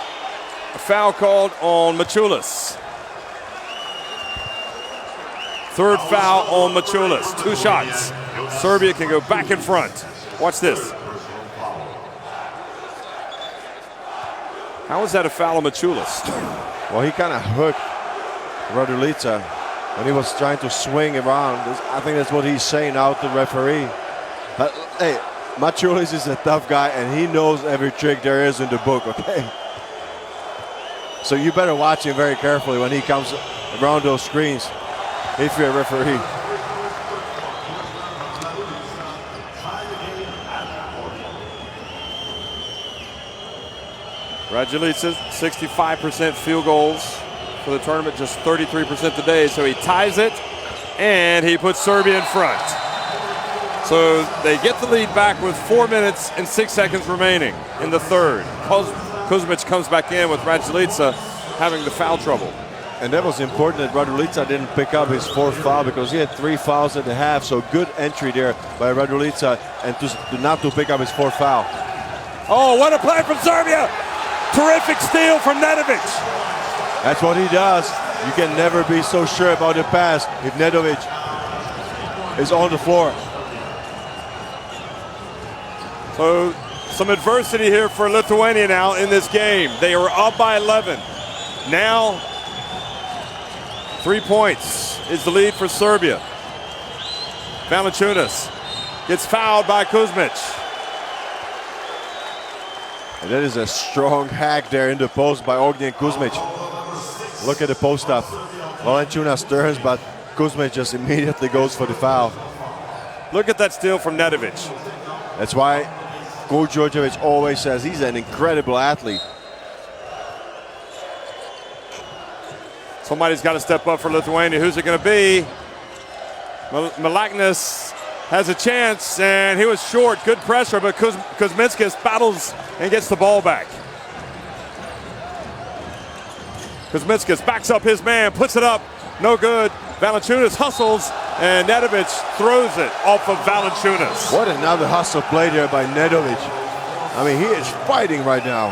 a foul called on Maciulis. Third foul on Maciulis. 2 shots. Serbia can go back in front. Watch this. How is that a foul on Maciulis? Well, he kind of hooked Radulica when he was trying to swing around. I think that's what he's saying out to the referee. But hey, Maciulis is a tough guy, and he knows every trick there is in the book, okay? So you better watch him very carefully when he comes around those screens if you're a referee. Radulica, 65% field goals for the tournament, just 33% today. So he ties it, and he puts Serbia in front. So they get the lead back with 4 minutes and 6 seconds remaining in the third. Kuzmic comes back in with Radulica having the foul trouble. And that was important that Radulica didn't pick up his 4th foul, because he had 3 fouls at the half. So good entry there by Radulica, and not to pick up his 4th foul. Oh, what a play from Serbia! Terrific steal from Nedovic. That's what he does. You can never be so sure about the pass if Nedovic is on the floor. So some adversity here for Lithuania now in this game. They were up by 11. Now 3 points is the lead for Serbia. Valanciunas gets fouled by Kuzmic. And that is a strong hack there in the post by Ognjen Kuzmic. Look at the post up. Valanciunas turns, but Kuzmic just immediately goes for the foul. Look at that steal from Nedovic. That's why Coach Djordjevic always says he's an incredible athlete. Somebody's got to step up for Lithuania. Who's it going to be? Milaknis has a chance, and he was short. Good pressure, but Kuzminskas battles and gets the ball back. Kuzminskas backs up his man, puts it up, no good. Valanciunas hustles, and Nedovic throws it off of Valanciunas. What another hustle play there by Nedovic. I mean, he is fighting right now.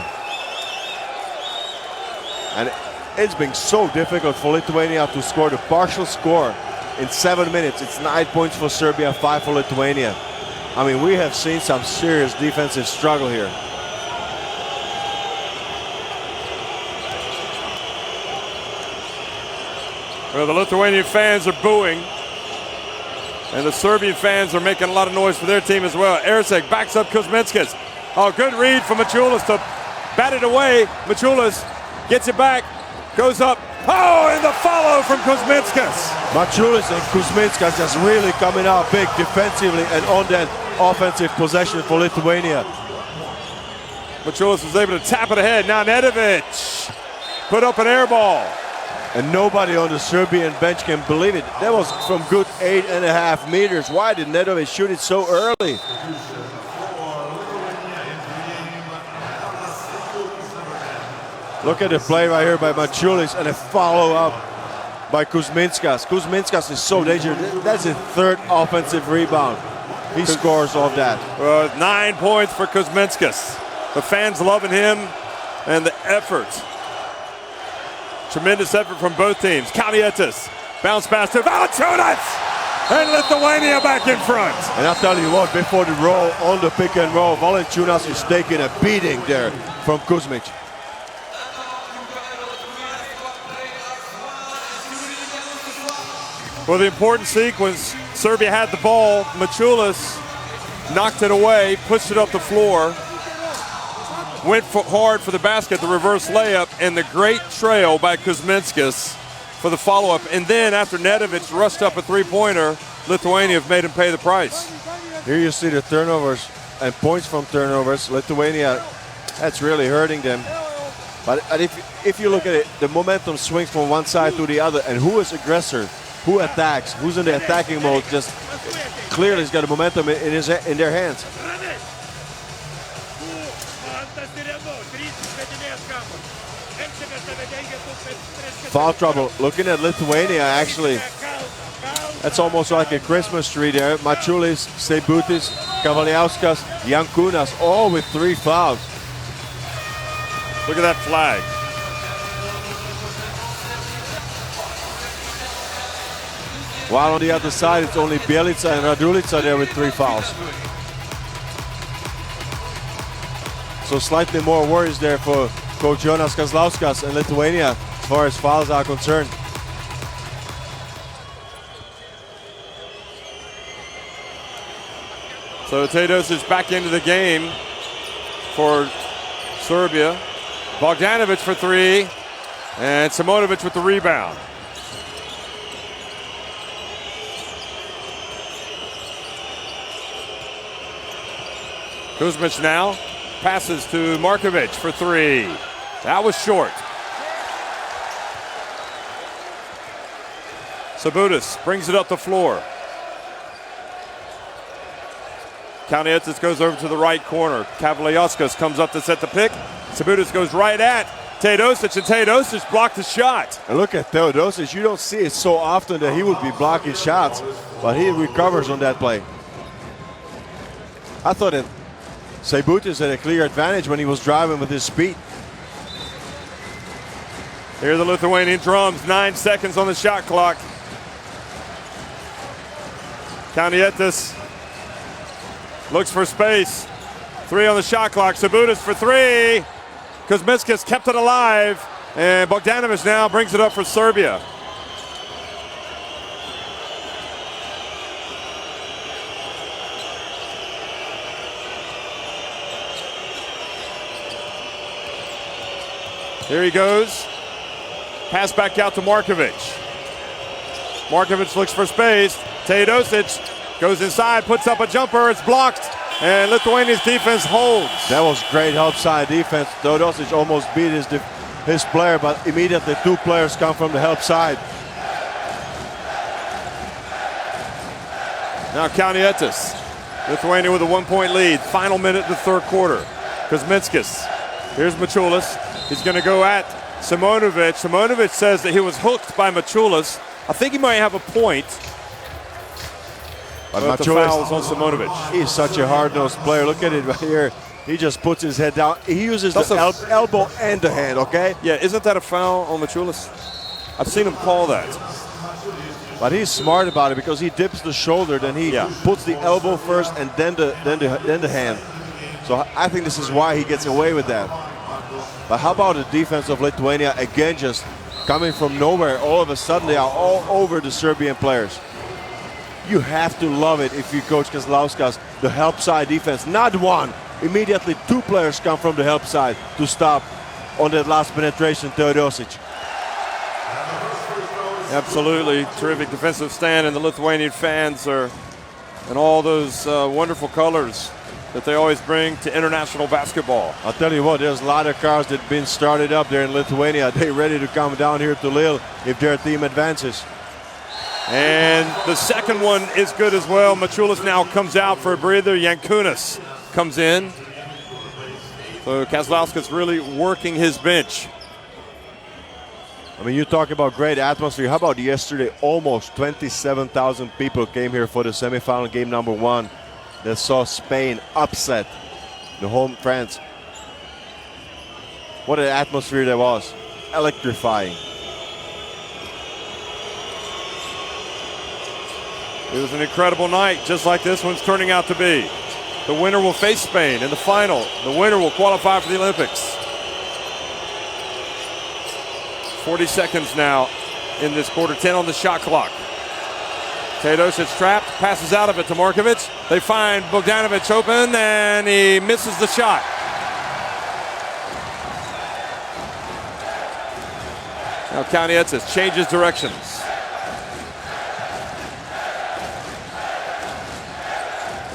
And it's been so difficult for Lithuania to score the partial score in 7 minutes. It's 9 points for Serbia, 5 for Lithuania. I mean, we have seen some serious defensive struggle here. Well, the Lithuanian fans are booing, and the Serbian fans are making a lot of noise for their team as well. Erceg backs up Kuzminskas. Oh, good read from Maciulis to bat it away. Maciulis gets it back, goes up. Oh, and the follow from Kuzminskas. Maciulis and Kuzminskas just really coming out big defensively and on that offensive possession for Lithuania. Maciulis was able to tap it ahead. Now Nedovic put up an air ball. And nobody on the Serbian bench can believe it. That was from good 8.5 meters. Why did Nedovic shoot it so early? Look at the play right here by Maciulis and a follow-up by Kuzminskas. Kuzminskas is so dangerous. That's his 3rd offensive rebound. He scores off that. 9 points for Kuzminskas. The fans loving him and the effort. Tremendous effort from both teams. Kalnietis, bounce pass to Valanciunas, and Lithuania back in front. And I'll tell you what, before the roll, on the pick and roll, Valanciunas is taking a beating there from Kuzmic. Well, the important sequence, Serbia had the ball. Maciulis knocked it away, pushed it up the floor, went hard for the basket, the reverse layup, and the great trail by Kuzminskas for the follow-up. And then after Nedovic rushed up a three-pointer, Lithuania have made him pay the price. Here you see the turnovers and points from turnovers. Lithuania, that's really hurting them. But if you look at it, the momentum swings from one side to the other. And who is aggressor? Who attacks? Who's in the attacking mode? Just clearly has got the momentum in their hands. Foul trouble. Looking at Lithuania, actually, that's almost like a Christmas tree there. Mačiulis, Seibutis, Kavaliauskas, Jankūnas, all with 3 fouls. Look at that flag. While on the other side, it's only Bjelica and Radulica there with 3 fouls. So slightly more worries there for Coach Jonas Kazlauskas and Lithuania as far as fouls are concerned. So Tadeusz is back into the game for Serbia. Bogdanovic for 3, and Simonovic with the rebound. Kuzmic now passes to Markovic for 3. That was short. Seibutis brings it up the floor. Kaunietsis goes over to the right corner. Kavaliauskas comes up to set the pick. Seibutis goes right at Teodosic, and Teodosic blocked the shot. And look at Teodosic. You don't see it so often that he would be blocking shots, but he recovers on that play. I thought that Seibutis had a clear advantage when he was driving with his speed. Here are the Lithuanian drums. 9 seconds on the shot clock. Kaunietsis looks for space. 3 on the shot clock. Seibutis for 3. Kuzminskas kept it alive. And Bogdanovic now brings it up for Serbia. Here he goes. Pass back out to Markovic. Markovic looks for space. Teodosic goes inside, puts up a jumper. It's blocked. And Lithuania's defense holds. That was great help side defense. Teodosic almost beat his player, but immediately 2 players come from the help side. Now Kaunietsis. Lithuania with a 1-point lead. Final minute in the third quarter. Kuzminskas. Here's Mačiulis. He's going to go at Simonovic. Simonovic says that he was hooked by Mačiulis. I think he might have a point. But the foul is on Simonovic. He's such a hard-nosed player. Look at it right here. He just puts his head down. He uses the elbow and the hand, okay? Yeah, isn't that a foul on Mačiulis? I've seen him call that. But he's smart about it because he dips the shoulder, then he puts the elbow first and then the hand. So I think this is why he gets away with that. But how about the defense of Lithuania, again, just coming from nowhere. All of a sudden, they are all over the Serbian players. You have to love it if you coach Kazlauskas, the help side defense. Not one. Immediately 2 players come from the help side to stop on that last penetration, Teodosic. Absolutely. Terrific defensive stand, and the Lithuanian fans are in all those wonderful colors that they always bring to international basketball. I'll tell you what, there's a lot of cars that have been started up there in Lithuania. They're ready to come down here to Lille if their team advances. And the second one is good as well. Mačiulis now comes out for a breather. Jankūnas comes in. So Kazlauskas really working his bench. I mean, you talk about great atmosphere. How about yesterday? Almost 27,000 people came here for the semifinal game number 1 that saw Spain upset the home France. What an atmosphere that was. Electrifying. It was an incredible night, just like this one's turning out to be. The winner will face Spain in the final. The winner will qualify for the Olympics. 40 seconds now in this quarter, 10 on the shot clock. Teodosic trapped, passes out of it to Markovic. They find Bogdanovic open, and he misses the shot. Now Kaunietis changes directions.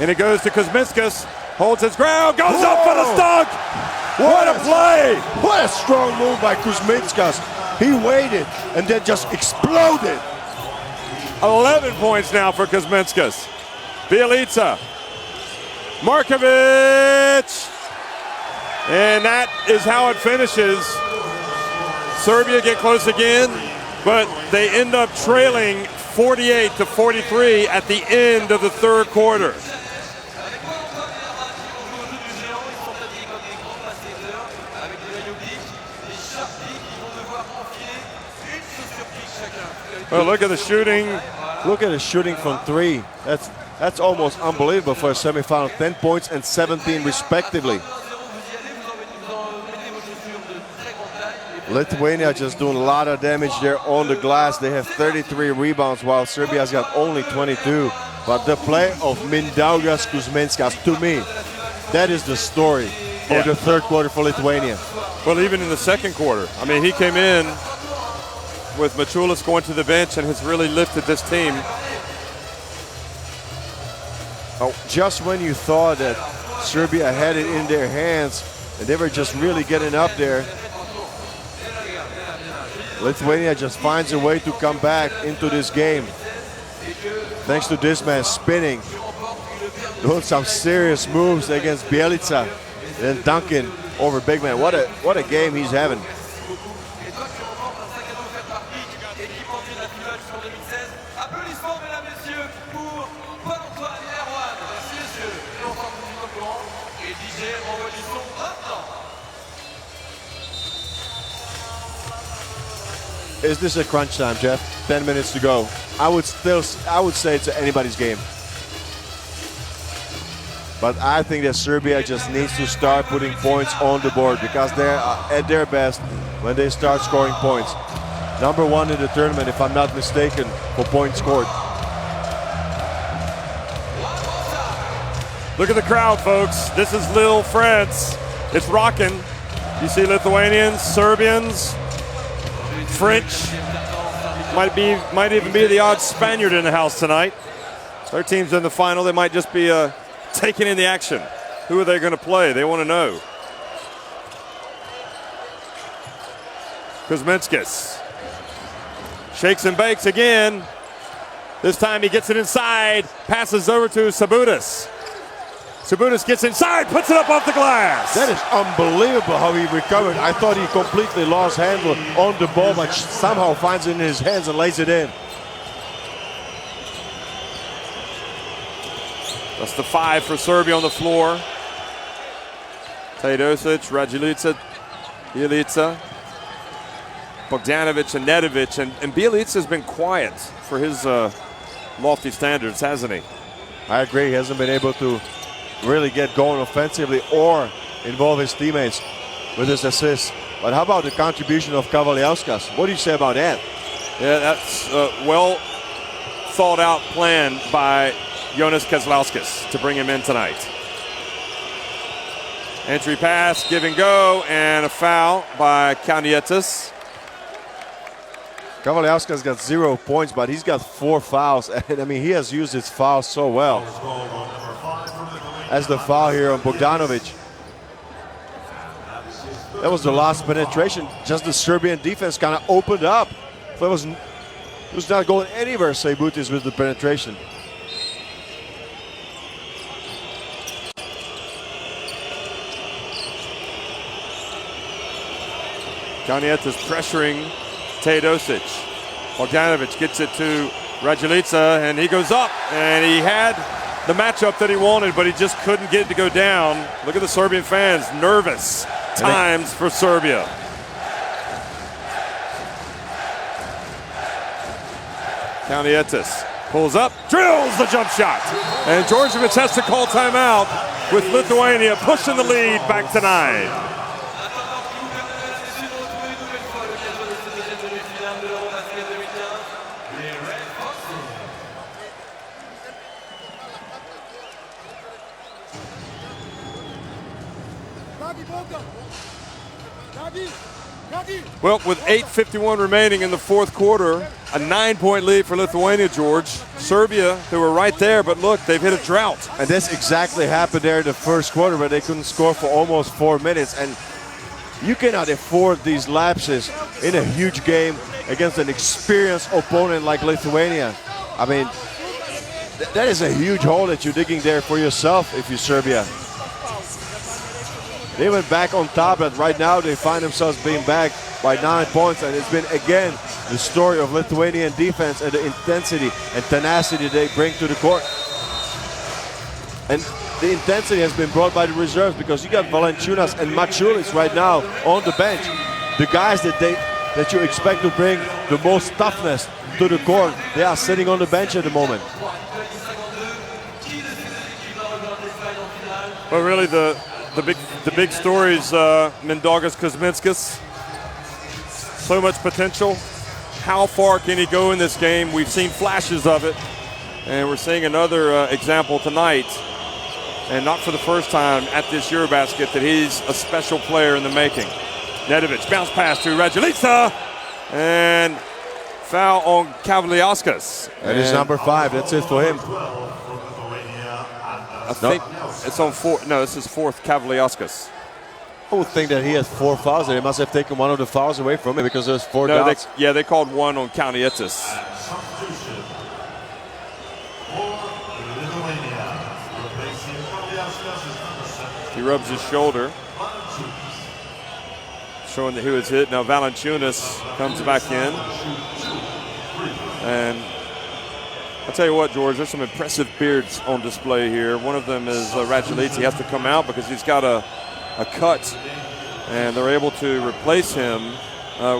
And it goes to Kuzminskas, holds his ground, goes up for the dunk. What a play! What a strong move by Kuzminskas. He waited and then just exploded. 11 points now for Kuzminskas. Bjelica, Markovic, and that is how it finishes. Serbia get close again, but they end up trailing 48-43 at the end of the third quarter. Well, look at the shooting. Look at the shooting from three. That's almost unbelievable for a semifinal. 10 points and 17 respectively. Lithuania just doing a lot of damage there on the glass. They have 33 rebounds while Serbia's got only 22. But the play of Mindaugas Kuzminskas, to me, that is the story of the third quarter for Lithuania. Well, even in the second quarter. I mean, he came in with Machulis going to the bench and has really lifted this team. Oh, just when you thought that Serbia had it in their hands and they were just really getting up there, Lithuania just finds a way to come back into this game. Thanks to this man spinning, doing some serious moves against Bjelica, then dunking over big man. What a game he's having. Is this a crunch time, Jeff? 10 minutes to go. I would say it's anybody's game. But I think that Serbia just needs to start putting points on the board because they're at their best when they start scoring points. Number one in the tournament, if I'm not mistaken, for points scored. Look at the crowd, folks. This is Lille, France. It's rocking. You see Lithuanians, Serbians, French, might even be the odd Spaniard in the house tonight. Their team's in the final. They might just be taking in the action. Who are they going to play? They want to know. Kuzminskas shakes and bakes again. This time he gets it inside, passes over to Sabutis. Sabutis gets inside, puts it up off the glass. That is unbelievable how he recovered. I thought he completely lost handle on the ball, but somehow finds it in his hands and lays it in. That's the 5 for Serbia on the floor. Teodosic, Radjulica, Bjelica, Bogdanovic, and Nedovic. And Bjelica has been quiet for his lofty standards, hasn't he? I agree. He hasn't been able to really get going offensively or involve his teammates with his assists. But how about the contribution of Kavaliauskas? What do you say about that? Yeah, that's a well thought out plan by Jonas Kazlauskas to bring him in tonight. Entry pass, give and go, and a foul by Kaunietis. Kavaliauskas got 0 points, but he's got 4 fouls. And I mean, he has used his fouls so well. As the foul here on Bogdanovic. That was the last penetration. Just the Serbian defense kind of opened up. So it was not going anywhere, Seibutis, with the penetration. Kaunietis pressuring Teodosic. Bogdanovic gets it to Radjulica, and he goes up, and he had the matchup that he wanted, but he just couldn't get it to go down. Look at the Serbian fans, nervous times for Serbia. Kaunietis pulls up, drills the jump shot. And Djordjevic has to call timeout with Lithuania pushing the lead back to 9. Well, with 8:51 remaining in the fourth quarter, a 9-point lead for Lithuania, George. Serbia, they were right there, but look, they've hit a drought. And this exactly happened there in the first quarter where they couldn't score for almost 4 minutes. And you cannot afford these lapses in a huge game against an experienced opponent like Lithuania. I mean, that is a huge hole that you're digging there for yourself if you're Serbia. They went back on top, but right now they find themselves being back by 9 points, and it's been again the story of Lithuanian defense and the intensity and tenacity they bring to the court. And the intensity has been brought by the reserves because you got Valanciunas and Maciulis right now on the bench. The guys that you expect to bring the most toughness to the court, they are sitting on the bench at the moment. Well, really, the big stories, Mindaugas Kuzminskas. So much potential. How far can he go in this game? We've seen flashes of it, and we're seeing another example tonight, and not for the first time at this Eurobasket, that he's a special player in the making. Nedovic, bounce pass to Raduljica, and foul on Kavaliauskas. That is number 5. That's it for him. I think it's on 4. No, this is 4th Kavaliauskas. I would think that he has 4 fouls. They must have taken one of the fouls away from him because there's 4 doubts. They called one on Kaunietsis. He rubs his shoulder, showing that he was hit. Now Valanciunas comes back in. And I'll tell you what, George, there's some impressive beards on display here. One of them is Raduljica. He has to come out because he's got a cut, and they're able to replace him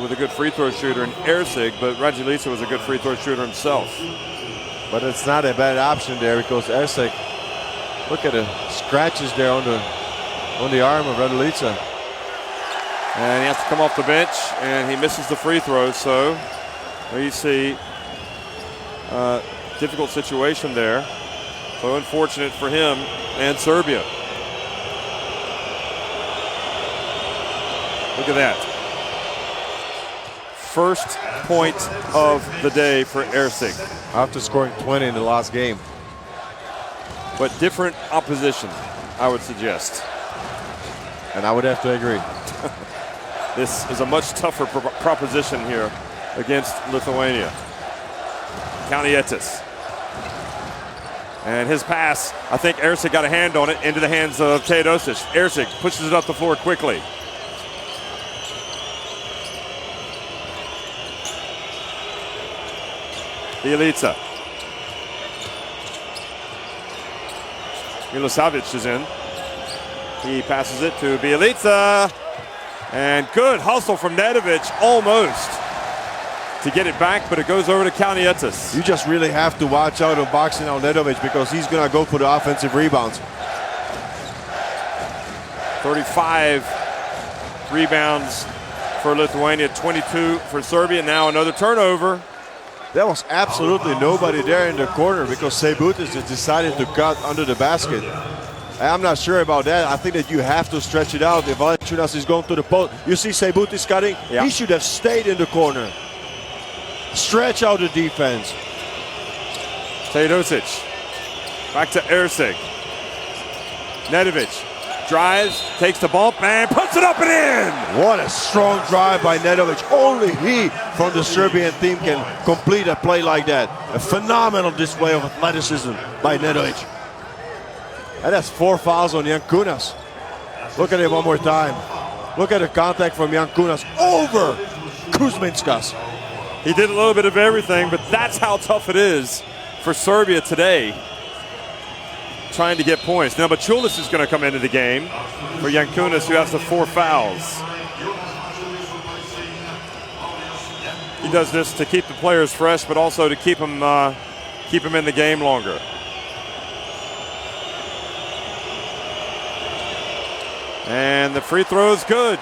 with a good free throw shooter in Erceg, but Raduljica was a good free throw shooter himself. But it's not a bad option there because Erceg, look at the scratches there on the arm of Raduljica. And he has to come off the bench, and he misses the free throw, so there you see difficult situation there. So unfortunate for him and Serbia. Look at that. First point of the day for Erceg. After scoring 20 in the last game. But different opposition, I would suggest. And I would have to agree. This is a much tougher proposition here against Lithuania. Kaunietsis. And his pass, I think Erceg got a hand on it, into the hands of Teodosic. Erceg pushes it up the floor quickly. Bjelica. Milosevic is in. He passes it to Bjelica. And good hustle from Nedovic, almost to get it back, but it goes over to Kaunietsis. You just really have to watch out on boxing out Nedovic because he's going to go for the offensive rebounds. 35 rebounds for Lithuania, 22 for Serbia. Now another turnover. There was absolutely nobody there in the corner because Seibutis just decided to cut under the basket. I'm not sure about that. I think that you have to stretch it out. If Valanciunas is going to the post, you see Seibutis cutting, yeah. He should have stayed in the corner. Stretch out the defense. Teodosic, back to Erceg. Nedovic drives, takes the bump, and puts it up and in! What a strong drive by Nedovic. Only he from the Serbian team can complete a play like that. A phenomenal display of athleticism by Nedovic. And that's 4 fouls on Jankunas. Look at it one more time. Look at the contact from Jankunas over Kuzminskas. He did a little bit of everything, but that's how tough it is for Serbia today, trying to get points. Now Maciulis is going to come into the game for Jankunas, who has the 4 fouls. He does this to keep the players fresh, but also to keep them in the game longer. And the free throw is good.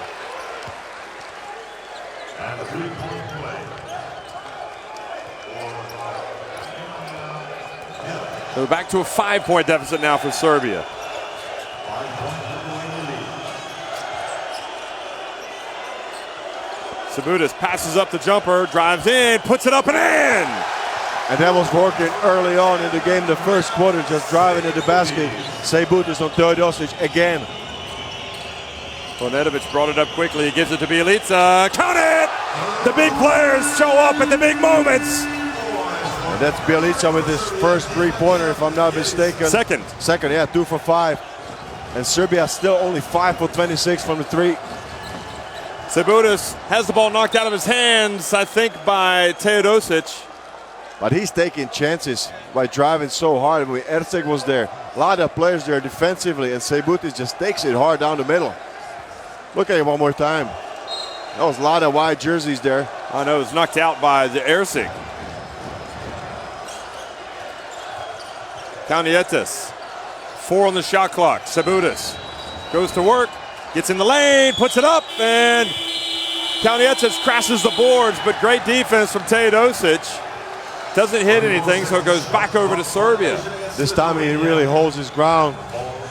And a 3-point play. So back to a 5-point deficit now for Serbia. Serbia passes up the jumper, drives in, puts it up and in. And that was working early on in the game, the first quarter, just driving to the basket. Serbia on Teodosic again. Nedovic brought it up quickly. He gives it to Bjelica. Count it! The big players show up at the big moments. And that's Bjelica with his first three-pointer, if I'm not mistaken. Second, yeah, 2 for 5. And Serbia still only 5 for 26 from the three. Serbia has the ball knocked out of his hands, I think, by Teodosic. But he's taking chances by driving so hard. I mean, Erceg was there. A lot of players there defensively, and Serbia just takes it hard down the middle. Look at it one more time. That was a lot of wide jerseys there. I know, it was knocked out by the Erceg. Kaunietis, 4 on the shot clock. Serbia goes to work, gets in the lane, puts it up, and Kaunietis crashes the boards, but great defense from Teodosic. Doesn't hit anything, so it goes back over to Serbia. This time he really holds his ground,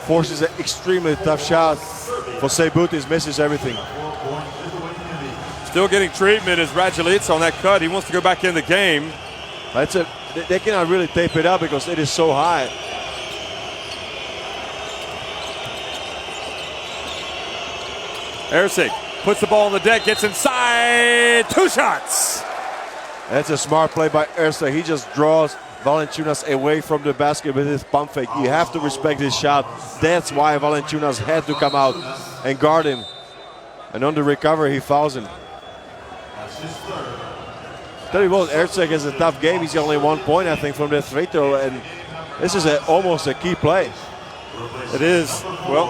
forces an extremely tough shot. For Sebutis, misses everything. Still getting treatment is Radjelica on that cut. He wants to go back in the game. They cannot really tape it up because it is so high. Erceg puts the ball on the deck, gets inside, 2 shots. That's a smart play by Erceg. He just draws Valanciunas away from the basket with his pump fake. You have to respect his shot. That's why Valanciunas had to come out and guard him. And on the recovery, he fouls him. Tell you what, Erceg has a tough game. He's only 1 point, I think, from that free throw, and this is almost a key play. It is. Well,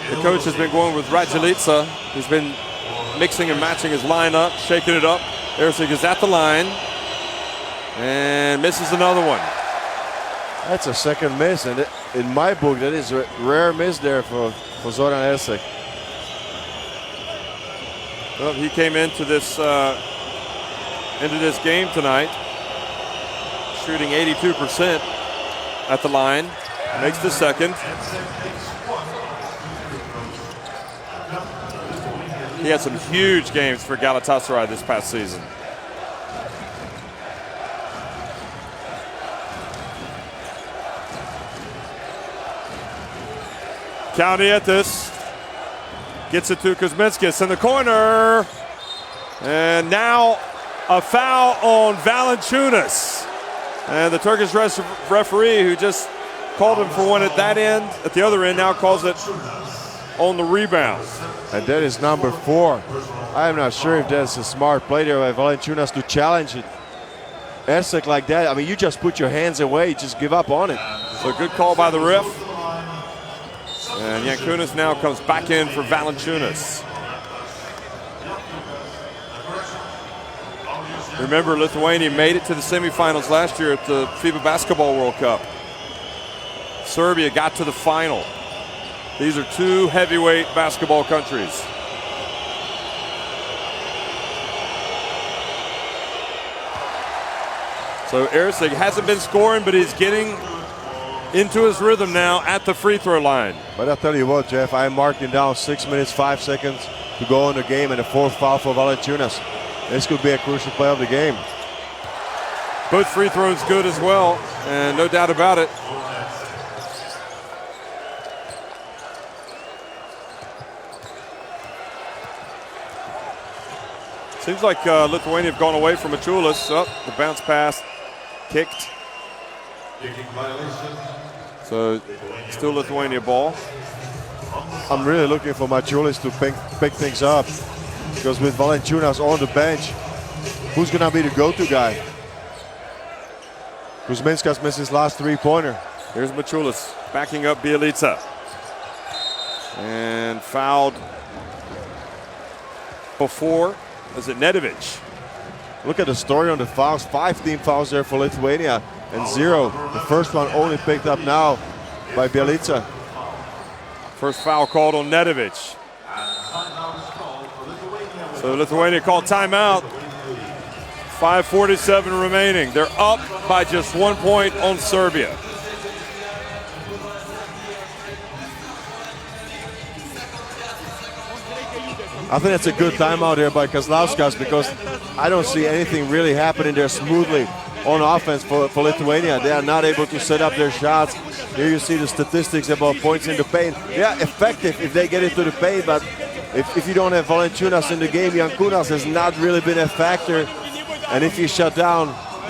the coach has been going with Radjelica. He's been mixing and matching his lineup, shaking it up. Erceg is at the line and misses another one. That's a second miss, and in my book, that is a rare miss there for Zoran Erceg. Well, he came into this game tonight shooting 82% at the line. Makes the second. He had some huge games for Galatasaray this past season. Kaunietis gets it to Kuzminskis in the corner. And now a foul on Valanciunas. And the Turkish referee, who just called him for one at that end, at the other end, now calls it on the rebound. And that is number 4. I am not sure if that's a smart play there by Valanciunas to challenge it. Erceg like that, I mean, you just put your hands away, just give up on it. So good call by the ref. And Yankunas now comes back in for Valanciunas. Remember, Lithuania made it to the semifinals last year at the FIBA Basketball World Cup. Serbia got to the final. These are 2 heavyweight basketball countries. So Erceg hasn't been scoring, but he's getting into his rhythm now at the free throw line. But I'll tell you what, Jeff, I'm marking down 6 minutes, 5 seconds to go in the game, and a 4th foul for Valanciunas. This could be a crucial play of the game. Both free throws good as well, and no doubt about it. Seems like Lithuania have gone away from Mačiulis. Oh, the bounce pass kicked. So still Lithuania ball. I'm really looking for Mačiulis to pick things up, because with Valanciunas on the bench, who's going to be the go-to guy? Kuzminskas missed his last 3-pointer. Here's Mačiulis backing up Bjelica. And fouled before. Is it Nedovic? Look at the story on the fouls. 5 team fouls there for Lithuania and 0. The first one only picked up now by Bjelica. First foul called on Nedovic. So Lithuania called timeout. 5:47 remaining. They're up by just 1 point on Serbia. I think that's a good timeout here by Kazlauskas because I don't see anything really happening there smoothly on offense for Lithuania. They are not able to set up their shots. Here you see the statistics about points in the paint. Yeah, effective if they get into the paint, but if you don't have Valančiūnas in the game, Jankūnas has not really been a factor. And if you shut down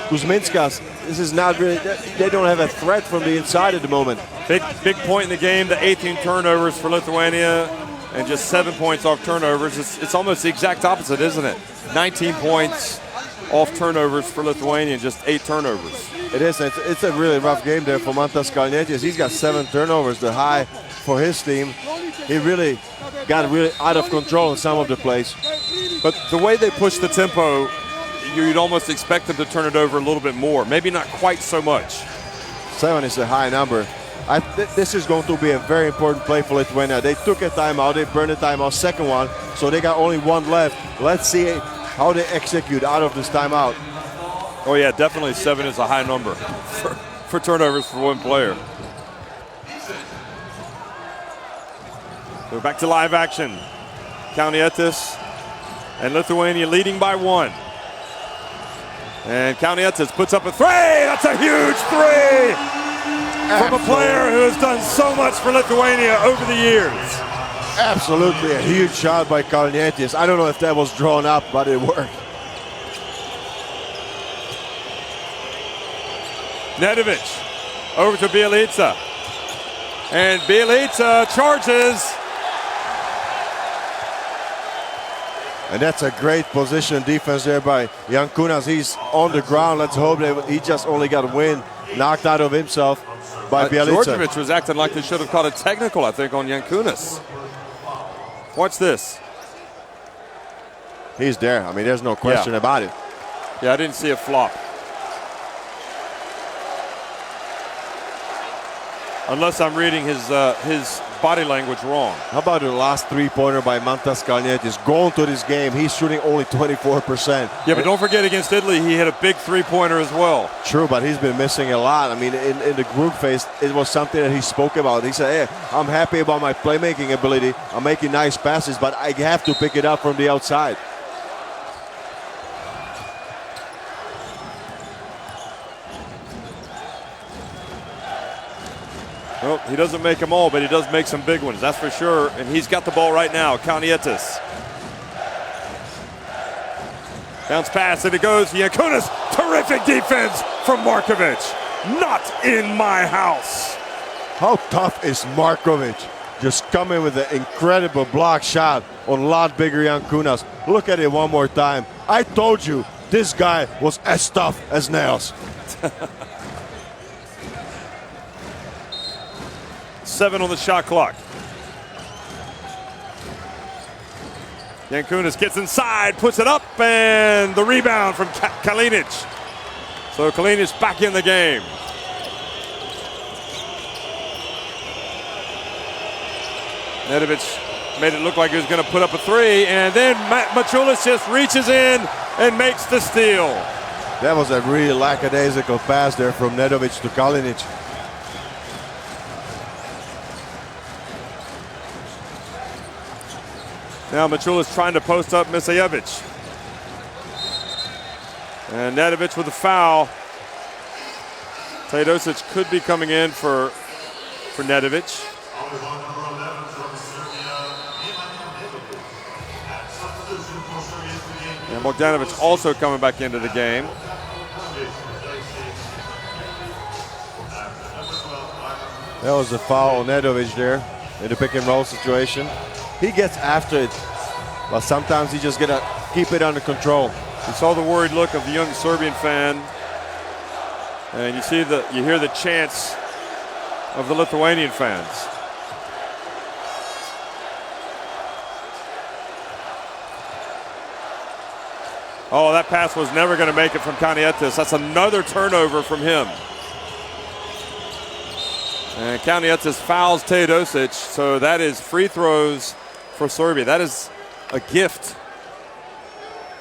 Kuzminskas, this is not really, they don't have a threat from the inside at the moment. Big point in the game, the 18 turnovers for Lithuania and just 7 points off turnovers. It's almost the exact opposite, isn't it? 19 points off turnovers for Lithuania and just 8 turnovers. It is. It's a really rough game there for Mantas Kalnietis. He's got 7 turnovers, the high for his team. He really got out of control in some of the plays. But the way they push the tempo, you'd almost expect them to turn it over a little bit more. Maybe not quite so much. 7 is a high number. This is going to be a very important play for Lithuania. They took a timeout. They burned a timeout, second one. So they got only 1 left. Let's see how they execute out of this timeout. Oh yeah, definitely 7 is a high number for turnovers for one player. So back to live action. Kaunietis and Lithuania leading by 1. And Kaunietis puts up a 3. That's a huge 3 from a player who has done so much for Lithuania over the years. Absolutely a huge shot by Kalnietis. I don't know if that was drawn up, but it worked. Nedovic over to Bielica. And Bielica charges. And that's a great position defense there by Jankūnas. He's on the ground. Let's hope that he just only got a win knocked out of himself by Bielica. Djordjevic was acting like they should have caught a technical, I think, on Jankūnas. Watch this. He's there. I mean, there's no question about it. Yeah, I didn't see a flop. Unless I'm reading his body language wrong. How about the last 3-pointer by Mantas Kalnietis? Going to this game, he's shooting only 24%. Yeah, but don't forget against Italy, he hit a big 3-pointer as well. True, but he's been missing a lot. I mean, in the group phase, it was something that he spoke about. He said, hey, I'm happy about my playmaking ability. I'm making nice passes, but I have to pick it up from the outside. Well, he doesn't make them all, but he does make some big ones, that's for sure. And he's got the ball right now, Kaunietis. Bounce pass, and it goes to Jankūnas. Terrific defense from Markovic. Not in my house. How tough is Markovic? Just coming with an incredible block shot on a lot bigger Jankūnas. Look at it one more time. I told you, this guy was as tough as nails. 7 on the shot clock. Jankūnas gets inside, puts it up, and the rebound from Kalinic. So Kalinic back in the game. Nedovic made it look like he was going to put up a 3, and then Maciulis just reaches in and makes the steal. That was a really lackadaisical pass there from Nedovic to Kalinic. Now Maciulis trying to post up Misajevic. And Nedovic with a foul. Teodosic could be coming in for Nedovic. And Bogdanovic also coming back into the game. That was a foul on Nedovic there in the pick and roll situation. He gets after it, but sometimes he just gotta keep it under control. You saw the worried look of the young Serbian fan, and you hear the chants of the Lithuanian fans. Oh, that pass was never going to make it from Kaunietis. That's another turnover from him. And Kaunietis fouls Teodosic, so that is free throws for Serbia. That is a gift.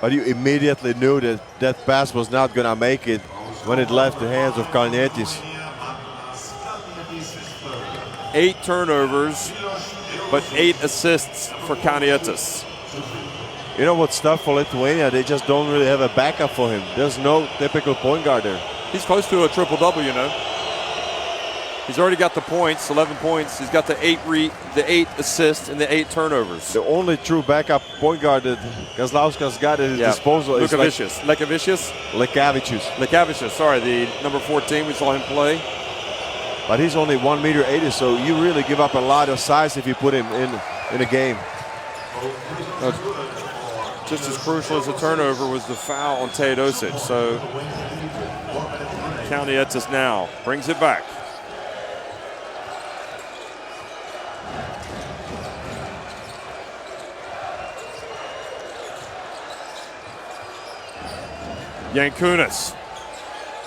But you immediately knew that that pass was not going to make it when it left the hands of Kaunietis. 8 turnovers, but 8 assists for Kaunietis. You know what's tough for Lithuania? They just don't really have a backup for him. There's no typical point guard there. He's close to a triple-double, you know. He's already got the points, 11 points. He's got the 8 assists and the 8 turnovers. The only true backup point guard that Kazlauskas got at his disposal is Lekavicius, sorry, the number 14. We saw him play. But he's only 1.80 meters, so you really give up a lot of size if you put him in a game. Just as crucial as the turnover was the foul on Teodosic. So Kalnietis now brings it back. Yankunas.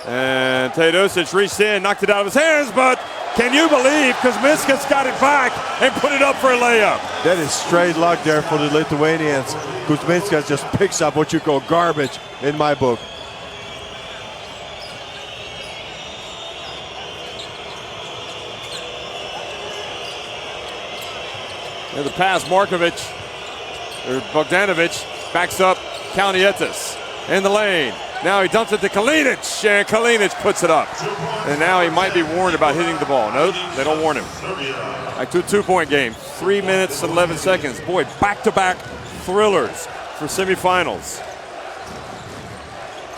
And Teodosic reached in, knocked it out of his hands, but can you believe Kuzminskas got it back and put it up for a layup? That is straight luck there for the Lithuanians. Kuzminskas just picks up what you call garbage in my book. And the pass, Bogdanovic backs up Kalnietis in the lane. Now he dumps it to Kalinic, and Kalinic puts it up. And now he might be warned about hitting the ball. No, they don't warn him. Back to a 2-point game. 3 minutes and 11 seconds. Boy, back-to-back thrillers for semifinals.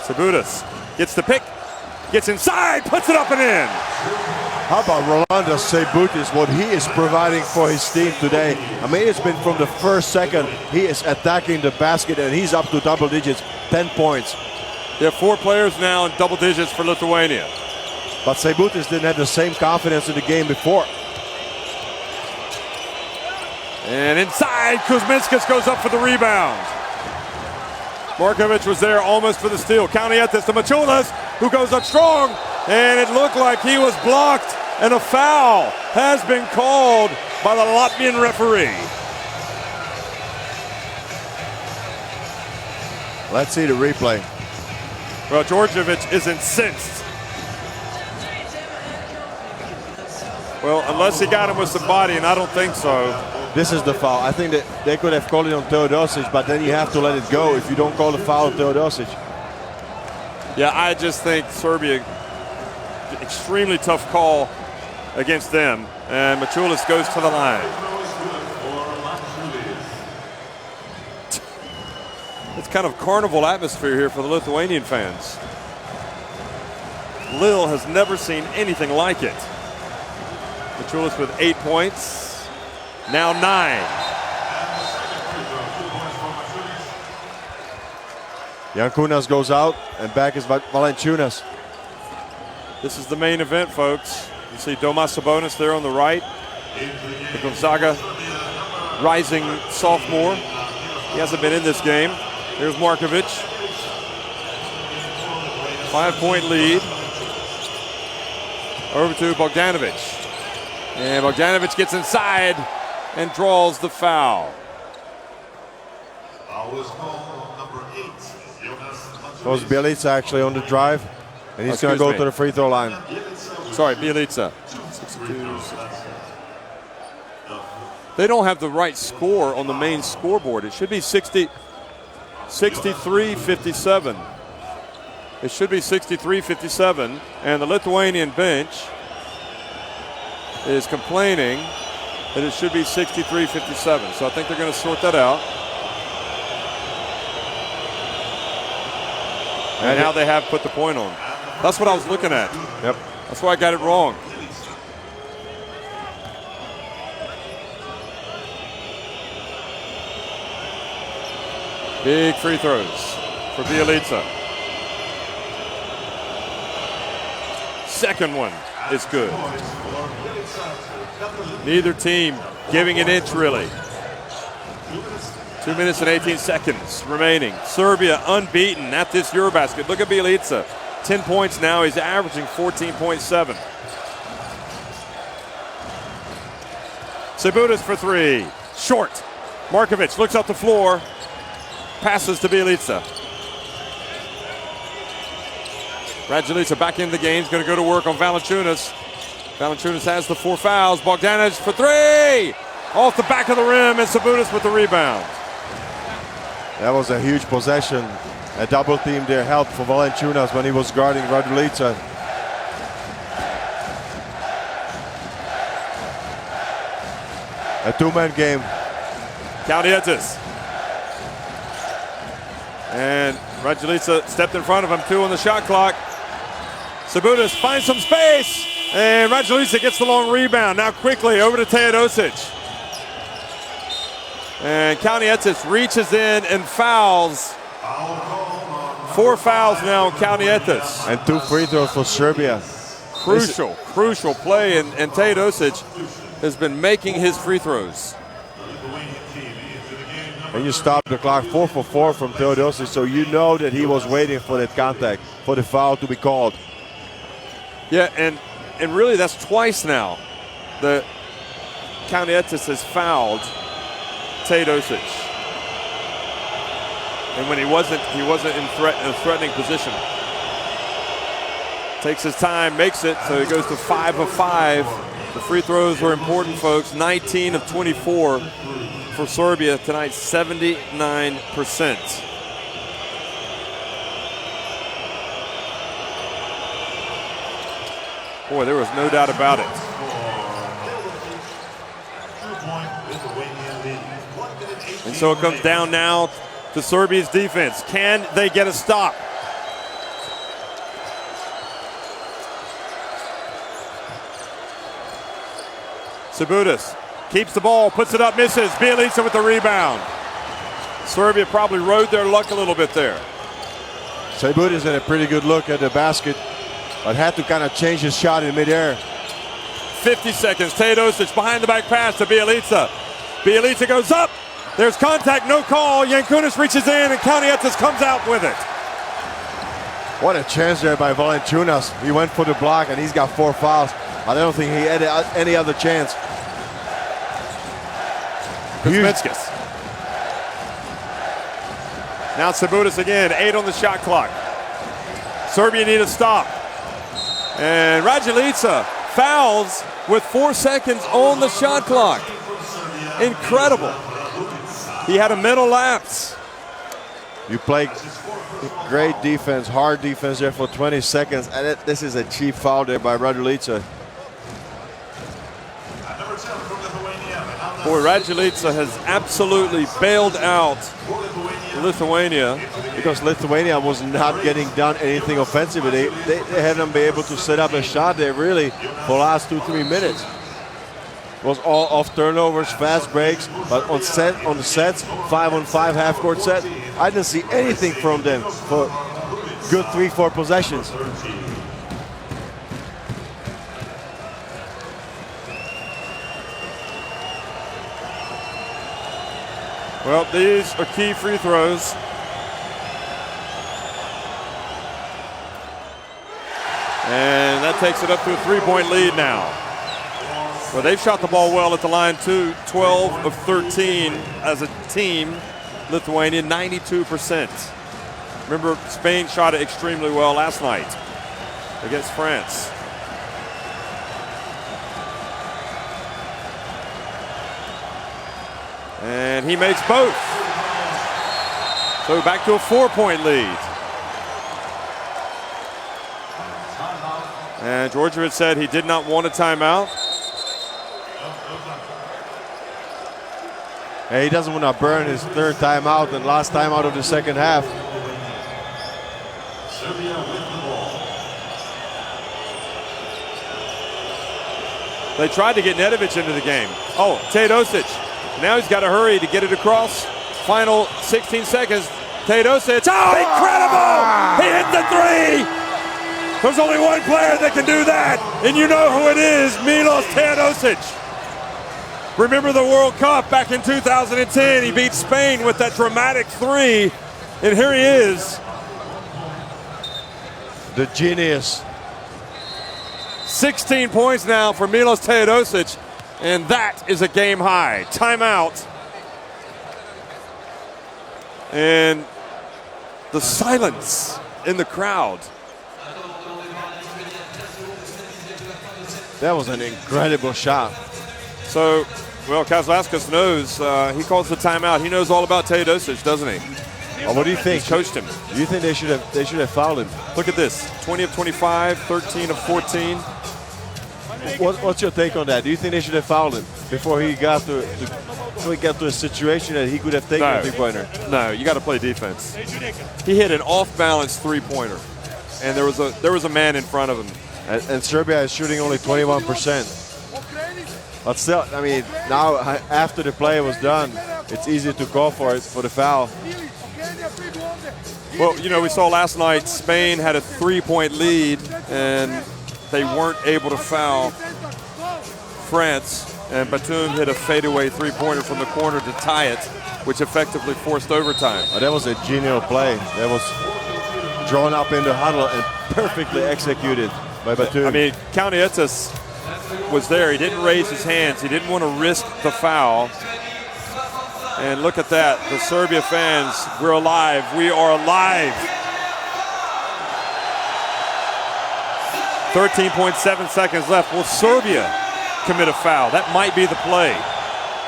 Sabutis gets the pick, gets inside, puts it up and in. How about Rolando Sabutis, what he is providing for his team today? I mean, it's been from the first second, he is attacking the basket and he's up to double digits, 10 points. They have 4 players now in double digits for Lithuania. But Sabutis didn't have the same confidence in the game before. And inside, Kuzminskas goes up for the rebound. Markovic was there almost for the steal. Kalnietis to Machulas, who goes up strong, and it looked like he was blocked, and a foul has been called by the Latvian referee. Let's see the replay. Well, Djordjevic is incensed. Well, unless he got him with the body, and I don't think so. This is the foul. I think that they could have called it on Teodosic, but then you have to let it go if you don't call the foul on Teodosic. Yeah, I just think Serbia, extremely tough call against them. And Machulis goes to the line. It's kind of carnival atmosphere here for the Lithuanian fans. Lille has never seen anything like it. Machulis with 8 points, now 9. Yankunas goes out, and back is Valanciunas. This is the main event, folks. You see Domas Sabonis there on the right. The Gonzaga rising sophomore. He hasn't been in this game. Here's Markovic. 5-point lead. Over to Bogdanovic. And Bogdanovic gets inside and draws the foul. Was Bielica actually on the drive? And he's going to go to the free throw line. Sorry, Bielica. They don't have the right score on the main scoreboard. It should be 63-57. It should be 63-57. And the Lithuanian bench is complaining that it should be 63-57. So I think they're going to sort that out. And now they have put the point on. That's what I was looking at. Yep. That's why I got it wrong. Big free throws for Bielica. Second one is good. Neither team giving an inch, really. 2 minutes and 18 seconds remaining. Serbia unbeaten at this Eurobasket. Look at Bielica. 10 points now. He's averaging 14.7. Sabutis for 3. Short. Markovic looks up the floor. Passes to Bielica. Radjulica back in the game. He's going to go to work on Valanciunas. Valanciunas has the 4 fouls. Bogdanovic for 3. Off the back of the rim, and Sabutis with the rebound. That was a huge possession. A double team there helped for Valanciunas when he was guarding Raduljica. A two-man game. Kalnietis. And Raduljica stepped in front of him, 2 on the shot clock. Sabutis finds some space, and Raduljica gets the long rebound. Now quickly over to Teodosic. And Kalnietis reaches in and fouls. 4 fouls now on Kalnietis. And 2 free throws for Serbia. Crucial play, and Teodosic has been making his free throws. And you stop the clock 4 for 4 from Teodosic, so you know that he was waiting for that contact, for the foul to be called. Yeah, and really that's twice now that Kalnietis has fouled Teodosic. And when he wasn't in a threatening position. Takes his time, makes it, so he goes to 5 of 5. The free throws were important, folks. 19 of 24 for Serbia tonight, 79%. Boy, there was no doubt about it. And so it comes down now to Serbia's defense. Can they get a stop? Sabutis keeps the ball, puts it up, misses. Bjelica with the rebound. Serbia probably rode their luck a little bit there. Sabutis had a pretty good look at the basket, but had to kind of change his shot in midair. 50 seconds. Teodosic behind the back pass to Bjelica. Bjelica goes up. There's contact, no call. Yankunis reaches in, and Kalnietis comes out with it. What a chance there by Valanciunas. He went for the block, and he's got 4 fouls. I don't think he had any other chance. Kuzminskas. Now Sabutis again, 8 on the shot clock. Serbia need a stop. And Raduljica fouls with 4 seconds on the shot clock. Incredible. He had a mental lapse. You play great defense, hard defense there for 20 seconds, and this is a cheap foul there by Raduljica. Boy, Raduljica has absolutely bailed out Lithuania. Because Lithuania was not getting done anything offensively. They haven't been able to set up a shot there really for the last 2-3 minutes. It was all off turnovers, fast breaks, but on the sets, 5-on-5 half-court set, I didn't see anything from them for good 3-4 possessions. Well, these are key free throws. And that takes it up to a 3-point lead now. Well, they've shot the ball well at the line too. 12 of 13 as a team. Lithuania, 92%. Remember, Spain shot it extremely well last night against France. And he makes both. So back to a 4-point lead. And Djordjevic said he did not want a timeout. Hey, he doesn't want to burn his 3rd timeout and last timeout of the second half. They tried to get Nedovic into the game. Oh, Teodosic. Now he's got to hurry to get it across. Final 16 seconds. Teodosic. Oh, incredible! He hit the 3! There's only one player that can do that, and you know who it is, Milos Teodosic. Remember the World Cup back in 2010? He beat Spain with that dramatic 3, and here he is. The genius. 16 points now for Milos Teodosic, and that is a game high. Timeout. And the silence in the crowd. That was an incredible shot. So, well, Kazlauskas knows. He calls the timeout. He knows all about Teodosic, doesn't he? Oh, what do you think? He's coached him. Do you think they should have fouled him? Look at this: 20 of 25, 13 of 14. What's your take on that? Do you think they should have fouled him before he got to a situation that he could have taken a three-pointer? No, you got to play defense. He hit an off-balance three-pointer, and there was a man in front of him. And Serbia is shooting only 21%. But still, I mean, now after the play was done, it's easy to call for the foul. Well, you know, we saw last night Spain had a 3-point lead, and they weren't able to foul France. And Batum hit a fadeaway three-pointer from the corner to tie it, which effectively forced overtime. Oh, that was a genial play. That was drawn up in the huddle and perfectly executed by Batum. I mean, Kalnietis was there. He didn't raise his hands. He didn't want to risk the foul. And look at that. The Serbia fans, we're alive. We are alive. 13.7 seconds left. Will Serbia commit a foul? That might be the play.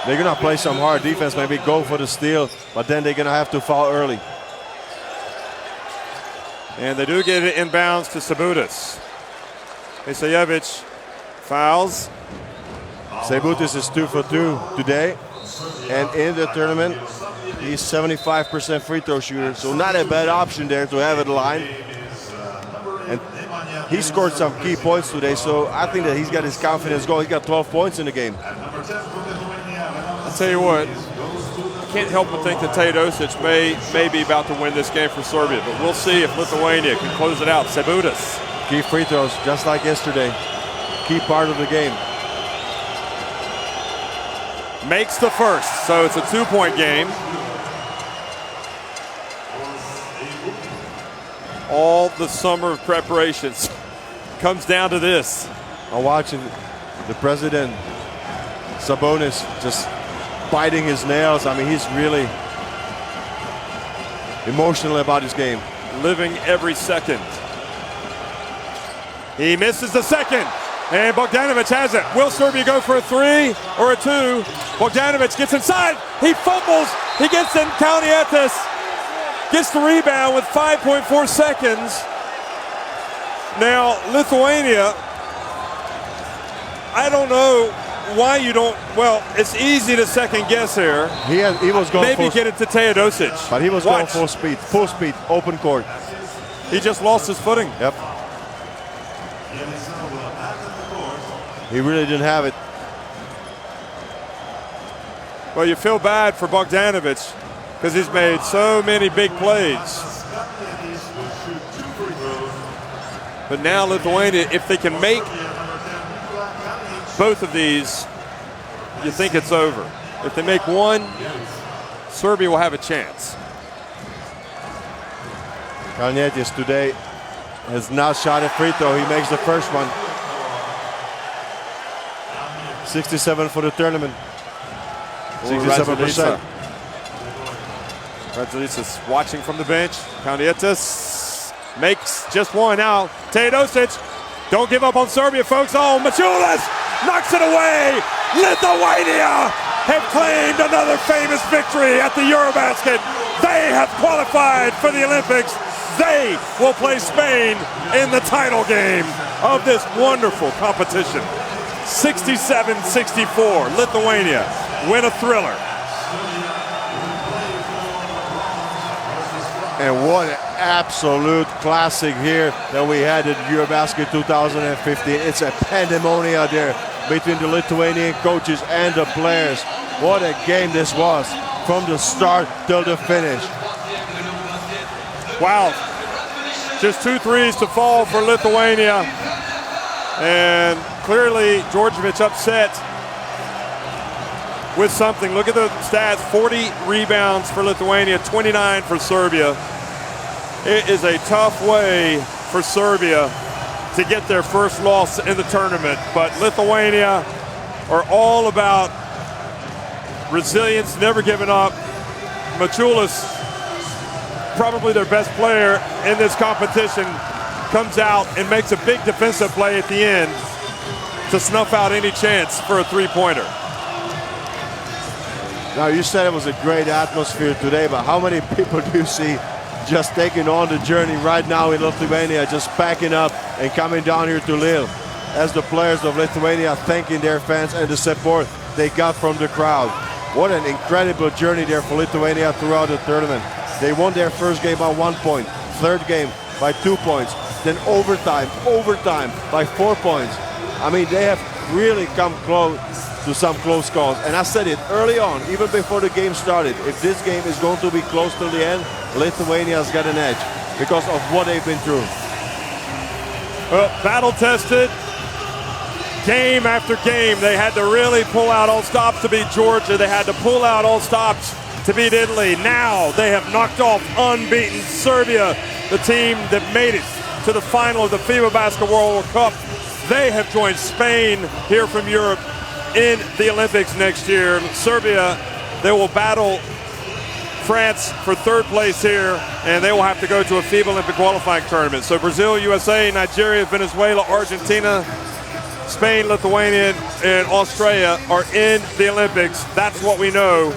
They're going to play some hard defense, maybe go for the steal, but then they're going to have to foul early. And they do get it inbounds to Sabutis. Isajevic fouls. Sabutis is 2 for 2 today. And in the tournament, he's 75% free throw shooter, so not a bad option there to have at the line. And he scored some key points today, so I think that he's got his confidence going. He's got 12 points in the game. I'll tell you what, I can't help but think that Teodosic may be about to win this game for Serbia, but we'll see if Lithuania can close it out. Sabutis. Key free throws, just like yesterday. Key part of the game. Makes the first, so it's a 2-point game. All the summer of preparations comes down to this. I'm watching the president, Sabonis, just biting his nails. I mean, he's really emotional about his game. Living every second. He misses the second, and Bogdanovic has it. Will Serbia go for a 3 or a 2? Bogdanovic gets inside. He fumbles. He gets in. Kalnietis gets the rebound with 5.4 seconds. Now, Lithuania, I don't know why you don't. Well, it's easy to second guess here. He was going maybe get it to Teodosic. But he was going full speed, open court. He just lost his footing. Yep. He really didn't have it. Well, you feel bad for Bogdanovic because he's made so many big plays. But now Lithuania, if they can make both of these, you think it's over. If they make one, Serbia will have a chance. Kalnietis today has not shot a free throw. He makes the first one. 67 for the tournament. 67%. Raduljic watching from the bench. Kalnietis makes just one now. Teodosic, don't give up on Serbia, folks. Oh, Machulis knocks it away. Lithuania have claimed another famous victory at the Eurobasket. They have qualified for the Olympics. They will play Spain in the title game of this wonderful competition. 67-64, Lithuania win a thriller. And what an absolute classic here that we had at Eurobasket 2015. It's a pandemonium there between the Lithuanian coaches and the players. What a game this was from the start till the finish. Wow, just 2 threes to fall for Lithuania. And clearly Djordjevic upset with something. Look at the stats, 40 rebounds for Lithuania, 29 for Serbia. It is a tough way for Serbia to get their first loss in the tournament, but Lithuania are all about resilience, never giving up. Machulis, probably their best player in this competition, comes out and makes a big defensive play at the end to snuff out any chance for a three-pointer. Now, you said it was a great atmosphere today, but how many people do you see just taking on the journey right now in Lithuania, just packing up and coming down here to Lille, as the players of Lithuania thanking their fans and the support they got from the crowd. What an incredible journey there for Lithuania throughout the tournament. They won their first game by 1 point, third game by 2 points, then overtime by 4 points. I mean, they have really come close to some close calls. And I said it early on, even before the game started, if this game is going to be close till the end, Lithuania's got an edge because of what they've been through. Well, battle-tested, game after game, they had to really pull out all stops to beat Georgia. They had to pull out all stops to beat Italy. Now they have knocked off unbeaten Serbia, the team that made it to the final of the FIBA Basketball World Cup. They have joined Spain here from Europe in the Olympics next year. Serbia, they will battle France for third place here, and they will have to go to a FIBA Olympic qualifying tournament. So Brazil, USA, Nigeria, Venezuela, Argentina, Spain, Lithuania, and Australia are in the Olympics. That's what we know.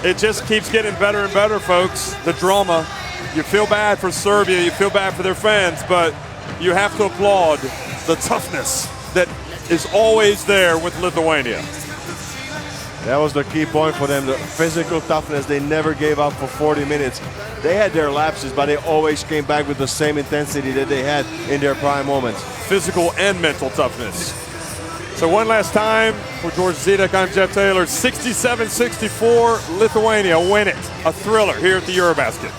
It just keeps getting better and better, folks. The drama. You feel bad for Serbia, you feel bad for their fans, but you have to applaud the toughness that is always there with Lithuania. That was the key point for them, the physical toughness. They never gave up for 40 minutes. They had their lapses, but they always came back with the same intensity that they had in their prime moments. Physical and mental toughness. So one last time for George Zidek, I'm Jeff Taylor. 67-64, Lithuania win it. A thriller here at the Eurobasket.